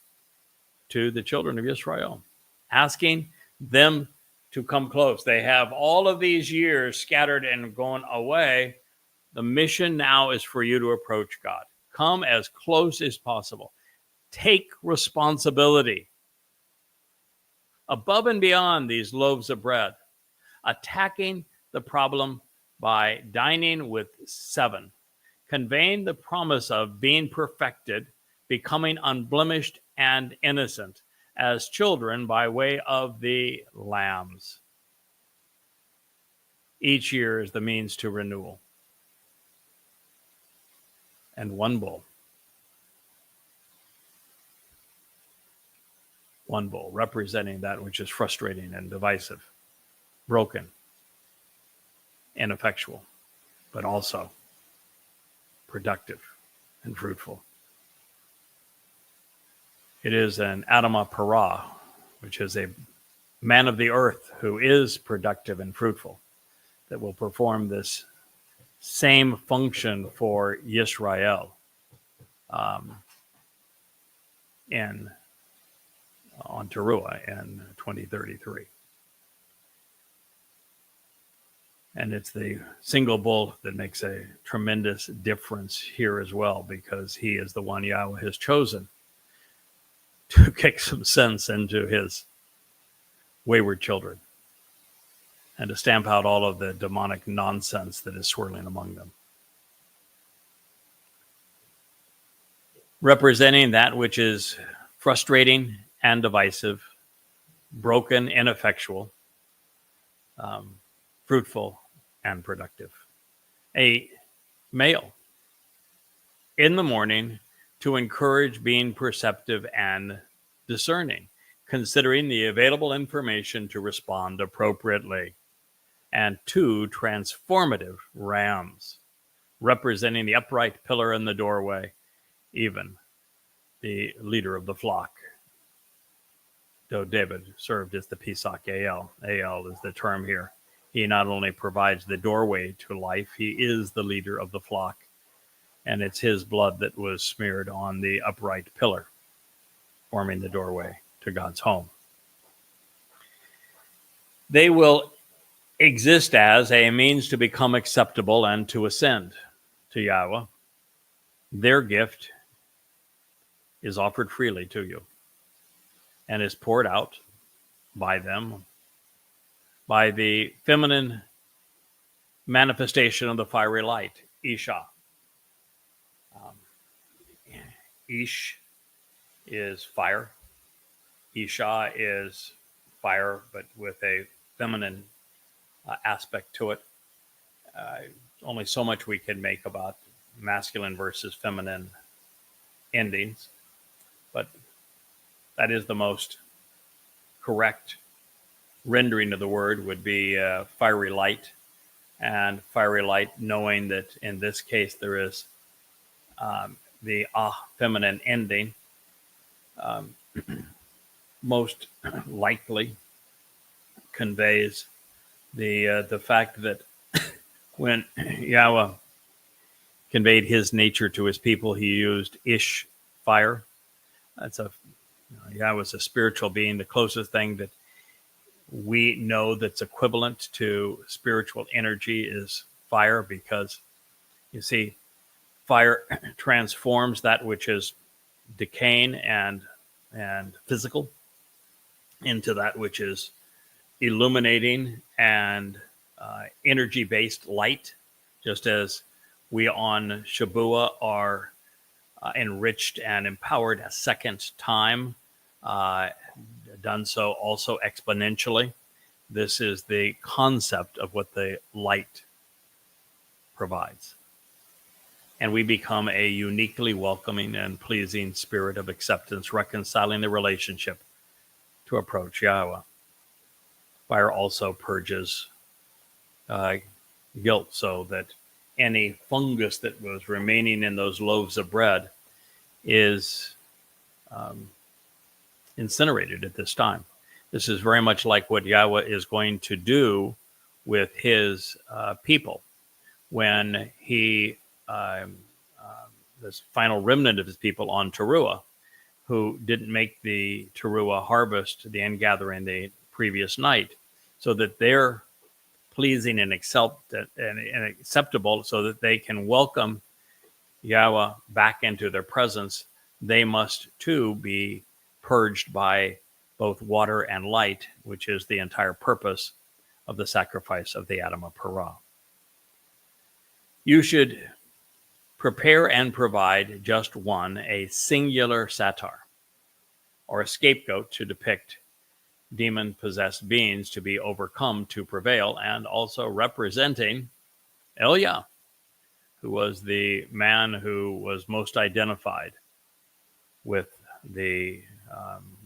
to the children of Israel, asking them to come close. They have all of these years scattered and gone away. The mission now is for you to approach God. Come as close as possible. Take responsibility above and beyond these loaves of bread, attacking the problem by dining with 7, conveying the promise of being perfected, becoming unblemished and innocent as children by way of the lambs. Each year is the means to renewal. And one bull. One bull, representing that which is frustrating and divisive, broken, ineffectual, but also productive and fruitful. It is an Adamah Parah, which is a man of the earth who is productive and fruitful. that will perform this same function for Yisrael in on Teruah in 2033. And it's the single bull that makes a tremendous difference here as well, because he is the one Yahweh has chosen to kick some sense into his wayward children and to stamp out all of the demonic nonsense that is swirling among them. Representing that which is frustrating and divisive, broken, ineffectual, fruitful, and productive. A male in the morning to encourage being perceptive and discerning, considering the available information to respond appropriately. And two transformative rams, representing the upright pillar in the doorway, even the leader of the flock. Though David served as the Pesach El. El is the term here. He not only provides the doorway to life, he is the leader of the flock. And it's his blood that was smeared on the upright pillar, forming the doorway to God's home. They will exist as a means to become acceptable and to ascend to Yahweh. Their gift is offered freely to you and is poured out by them by the feminine manifestation of the fiery light, Isha. Ish is fire. Isha is fire, but with a feminine aspect to it. Only so much we can make about masculine versus feminine endings, but that is the most correct rendering of the word would be fiery light, and fiery light, knowing that in this case there is the feminine ending, most likely conveys the fact that when Yahweh conveyed his nature to his people, he used Ish, fire. That's Yahweh's a spiritual being. The closest thing that we know that's equivalent to spiritual energy is fire, because you see, fire transforms that which is decaying and physical into that which is illuminating and energy-based light, just as we on Shabua are enriched and empowered a second time, done so also exponentially. This is the concept of what the light provides. And we become a uniquely welcoming and pleasing spirit of acceptance, reconciling the relationship to approach Yahweh. Fire also purges guilt, so that any fungus that was remaining in those loaves of bread is incinerated at this time. This is very much like what Yahweh is going to do with his people when he, this final remnant of his people on Teruah, who didn't make the Teruah harvest, the end gathering, the previous night, so that they're pleasing and acceptable, so that they can welcome Yahweh back into their presence. They must too be purged by both water and light, which is the entire purpose of the sacrifice of the Adamah Parah. You should prepare and provide just one, a singular satar, or a scapegoat to depict demon-possessed beings to be overcome to prevail, and also representing Elia, who was the man who was most identified with the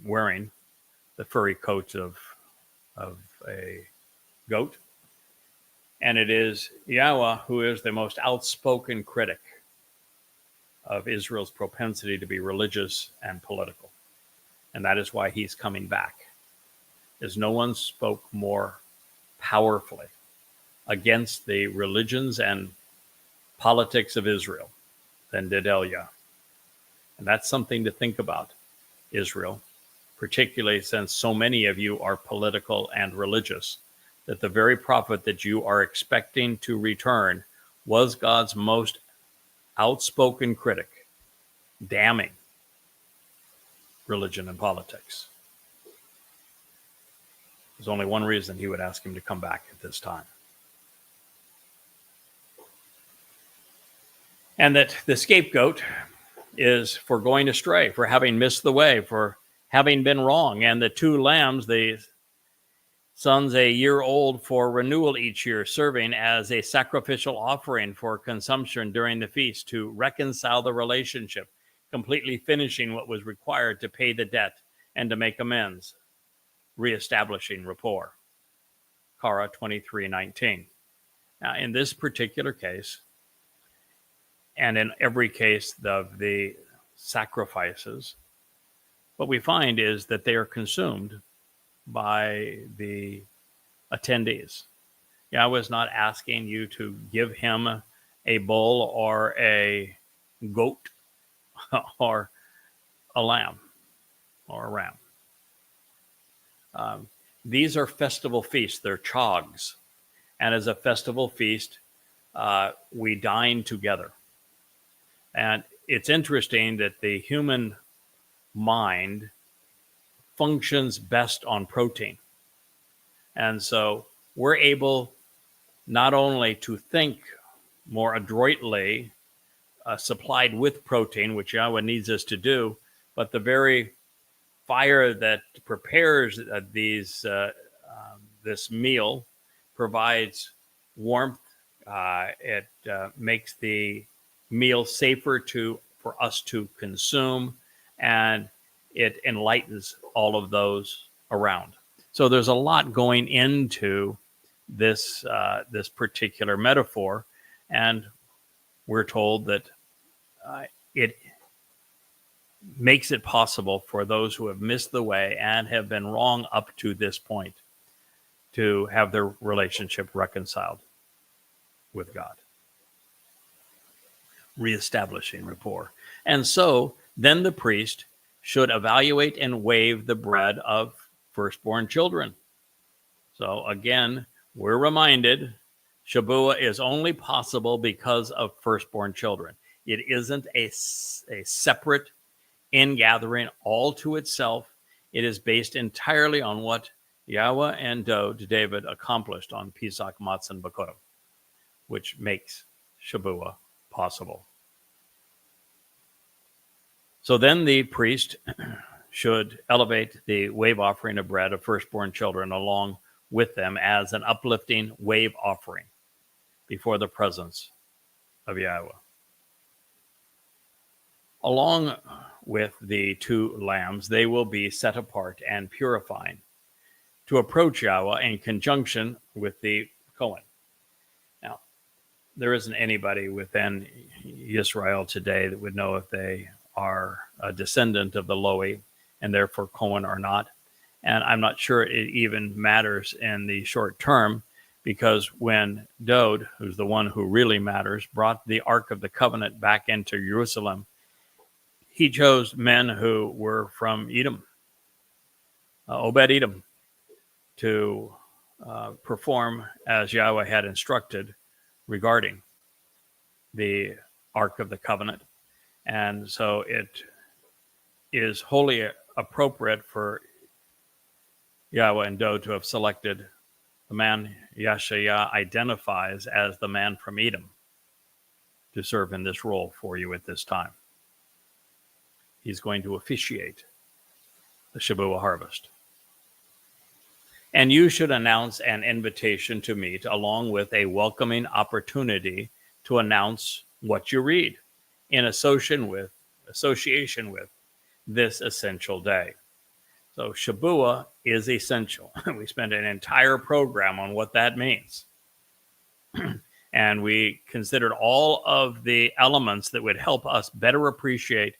wearing the furry coat of a goat. And it is Yahweh who is the most outspoken critic of Israel's propensity to be religious and political. And that is why he's coming back, as no one spoke more powerfully against the religions and politics of Israel than did Elia. And that's something to think about, Israel, particularly since so many of you are political and religious, that the very prophet that you are expecting to return was God's most outspoken critic, damning religion and politics. There's only one reason he would ask him to come back at this time. And that the scapegoat is for going astray, for having missed the way, for having been wrong. And the two lambs, the sons a year old for renewal each year, serving as a sacrificial offering for consumption during the feast to reconcile the relationship, completely finishing what was required to pay the debt and to make amends, reestablishing rapport. Kara 23:19. Now, in this particular case, and in every case of the sacrifices, what we find is that they are consumed by the attendees. Yahweh is not asking you to give him a bull or a goat or a lamb or a ram. These are festival feasts. They're chogs. And as a festival feast, we dine together. And it's interesting that the human mind functions best on protein. And so we're able not only to think more adroitly, supplied with protein, which Yahweh needs us to do, but the very fire that prepares this meal provides warmth. It makes the meal safer for us to consume, and it enlightens all of those around. So there's a lot going into this particular metaphor, and we're told that it makes it possible for those who have missed the way and have been wrong up to this point to have their relationship reconciled with God, reestablishing rapport. And so then the priest should evaluate and waive the bread of firstborn children. So again, we're reminded Shabuah is only possible because of firstborn children. It isn't a separate ingathering all to itself. It is based entirely on what Yahweh and David accomplished on Pesach, Matzah, and Bakorim, which makes Shabuah possible. So then the priest should elevate the wave offering of bread of firstborn children along with them as an uplifting wave offering before the presence of Yahweh. Along with the two lambs, they will be set apart and purifying to approach Yahweh in conjunction with the Kohen. Now, there isn't anybody within Israel today that would know if they are a descendant of the Lowy and therefore Cohen or not. And I'm not sure it even matters in the short term, because when Dod, who's the one who really matters, brought the Ark of the Covenant back into Jerusalem, he chose men who were from Edom, Obed-Edom, to perform as Yahweh had instructed regarding the Ark of the Covenant. And so it is wholly appropriate for Yahweh and Dod to have selected the man Yashaya identifies as the man from Edom to serve in this role for you at this time. He's going to officiate the Shabuah harvest. And you should announce an invitation to meet along with a welcoming opportunity to announce what you read in association with this essential day. So Shabuah is essential. We spent an entire program on what that means. And we considered all of the elements that would help us better appreciate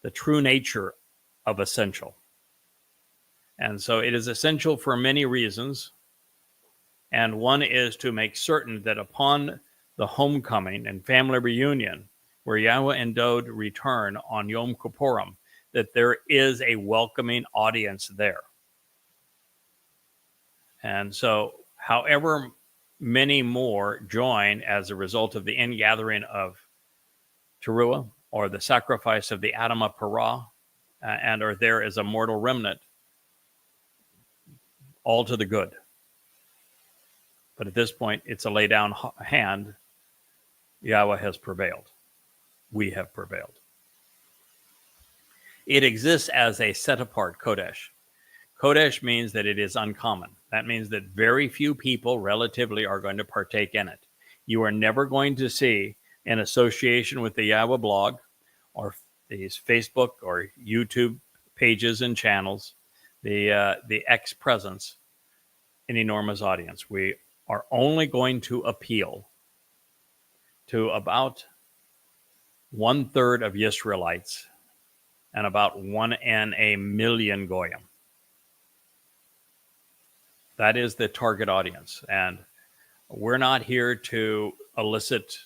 the true nature of essential. And so it is essential for many reasons. And one is to make certain that upon the homecoming and family reunion, where Yahweh endowed return on Yom Kippurim, that there is a welcoming audience there. And so, however many more join as a result of the ingathering of Teruah, or the sacrifice of the Adamah Parah, and are there as a mortal remnant, all to the good. But at this point, it's a lay down hand. Yahweh has prevailed. We have prevailed. It exists as a set apart Kodesh. Kodesh means that it is uncommon. That means that very few people relatively are going to partake in it. You are never going to see an association with the Yahweh blog or these Facebook or YouTube pages and channels, the X presence, an enormous audience. We are only going to appeal to about 1/3 of Israelites and about 1 in a million Goyim. That is the target audience. And we're not here to elicit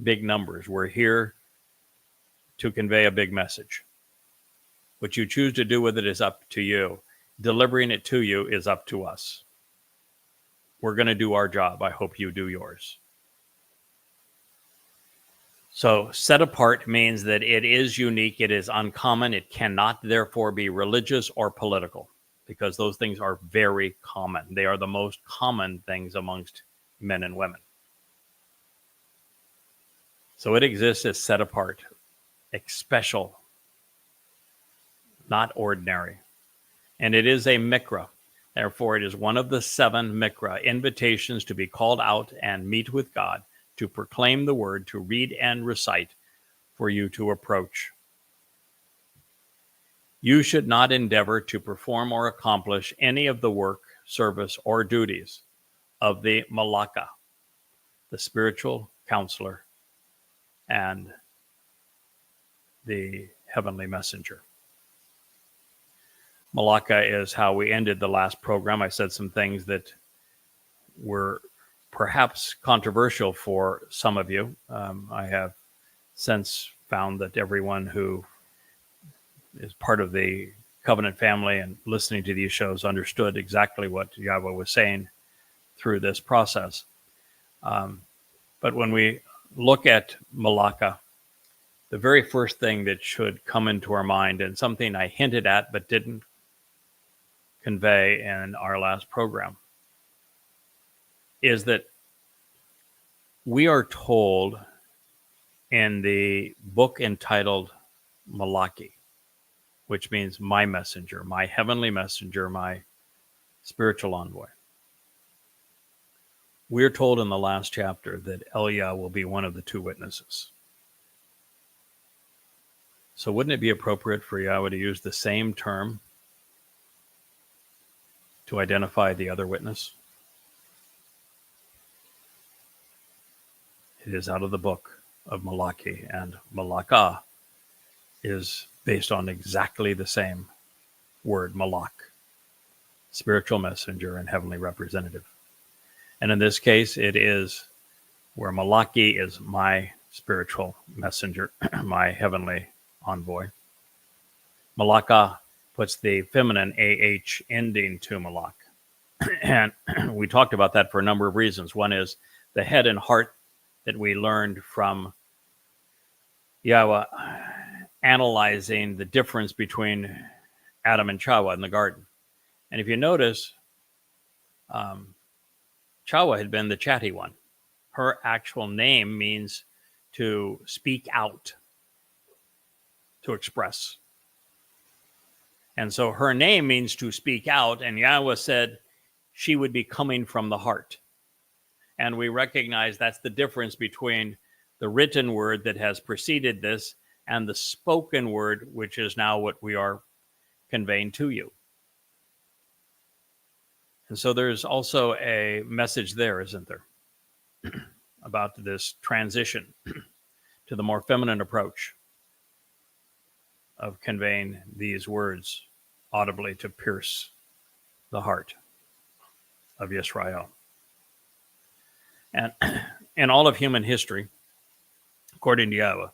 big numbers. We're here to convey a big message. What you choose to do with it is up to you. Delivering it to you is up to us. We're going to do our job. I hope you do yours. So set apart means that it is unique, it is uncommon, it cannot therefore be religious or political, because those things are very common. They are the most common things amongst men and women. So it exists as set apart, special, not ordinary. And it is a mikra. Therefore, it is one of the 7 mikra, invitations to be called out and meet with God, to proclaim the word, to read and recite, for you to approach. You should not endeavor to perform or accomplish any of the work, service, or duties of the Malaka, the spiritual counselor, and the heavenly messenger. Malaka is how we ended the last program. I said some things that were perhaps controversial for some of you. I have since found that everyone who is part of the covenant family and listening to these shows understood exactly what Yahweh was saying through this process. But when we look at Malaka, the very first thing that should come into our mind, and something I hinted at but didn't convey in our last program, is that we are told in the book entitled Malachi, which means my messenger, my heavenly messenger, my spiritual envoy. We're told in the last chapter that Eliah will be one of the 2 witnesses. So wouldn't it be appropriate for Yahweh to use the same term to identify the other witness? It is out of the book of Malachi, and Malakah is based on exactly the same word, Malak, spiritual messenger and heavenly representative. And in this case, it is where Malachi is my spiritual messenger, my heavenly envoy. Malakah puts the feminine AH ending to Malak. And we talked about that for a number of reasons. One is the head and heart that we learned from Yahweh analyzing the difference between Adam and Chawah in the garden. And if you notice, Chawah had been the chatty one. Her actual name means to speak out, to express. And so her name means to speak out, and Yahweh said she would be coming from the heart. And we recognize that's the difference between the written word that has preceded this and the spoken word, which is now what we are conveying to you. And so there's also a message there, isn't there, about this transition to the more feminine approach of conveying these words audibly to pierce the heart of Yisrael. And in all of human history, according to Yahweh,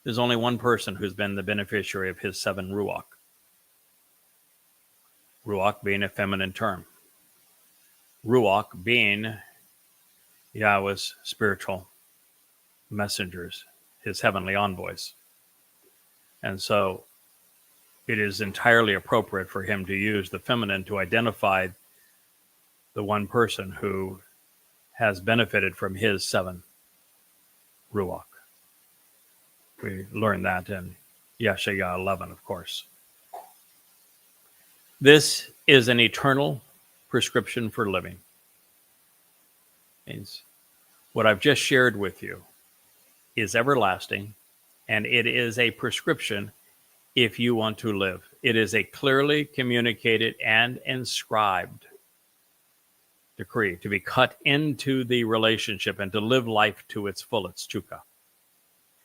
there's only one person who's been the beneficiary of his 7 Ruach. Ruach being a feminine term. Ruach being Yahweh's spiritual messengers, his heavenly envoys. And so it is entirely appropriate for him to use the feminine to identify the one person who has benefited from his 7 Ruach. We learn that in Yeshaya 11, of course. This is an eternal prescription for living. Means what I've just shared with you is everlasting, and it is a prescription if you want to live. It is a clearly communicated and inscribed decree to be cut into the relationship and to live life to its fullest, chukah.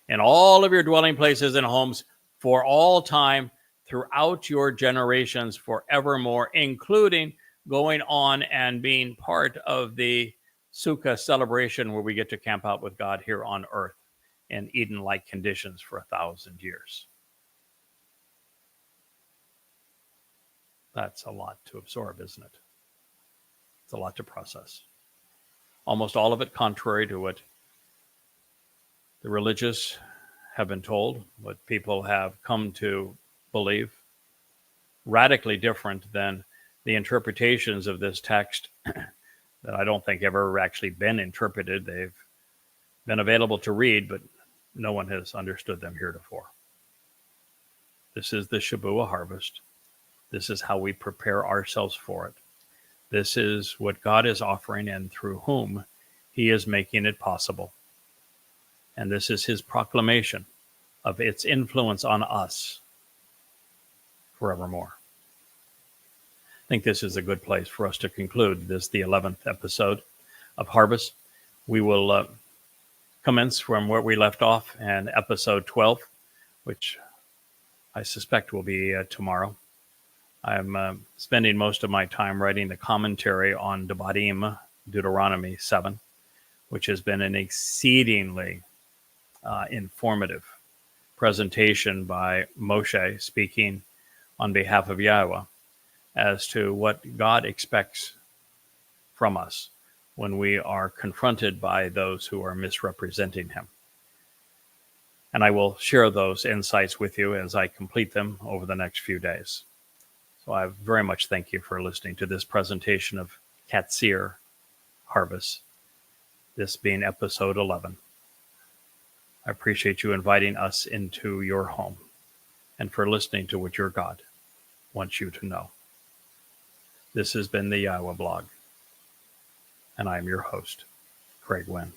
In all of your dwelling places and homes for all time, throughout your generations forevermore, including going on and being part of the Sukkah celebration where we get to camp out with God here on earth in Eden-like conditions for 1,000 years. That's a lot to absorb, isn't it? It's a lot to process. Almost all of it contrary to what the religious have been told, what people have come to believe. Radically different than the interpretations of this text that I don't think have ever actually been interpreted. They've been available to read, but no one has understood them heretofore. This is the Shabuah harvest. This is how we prepare ourselves for it. This is what God is offering and through whom he is making it possible. And this is his proclamation of its influence on us forevermore. I think this is a good place for us to conclude this, the 11th episode of Harvest. We will commence from where we left off in episode 12, which I suspect will be tomorrow. I'm spending most of my time writing the commentary on Devarim, Deuteronomy 7, which has been an exceedingly informative presentation by Moshe speaking on behalf of Yahweh as to what God expects from us when we are confronted by those who are misrepresenting him. And I will share those insights with you as I complete them over the next few days. So I very much thank you for listening to this presentation of Qatsyr Harvest, this being episode 11. I appreciate you inviting us into your home and for listening to what your God wants you to know. This has been the Yahweh blog, and I am your host, Craig Wynn.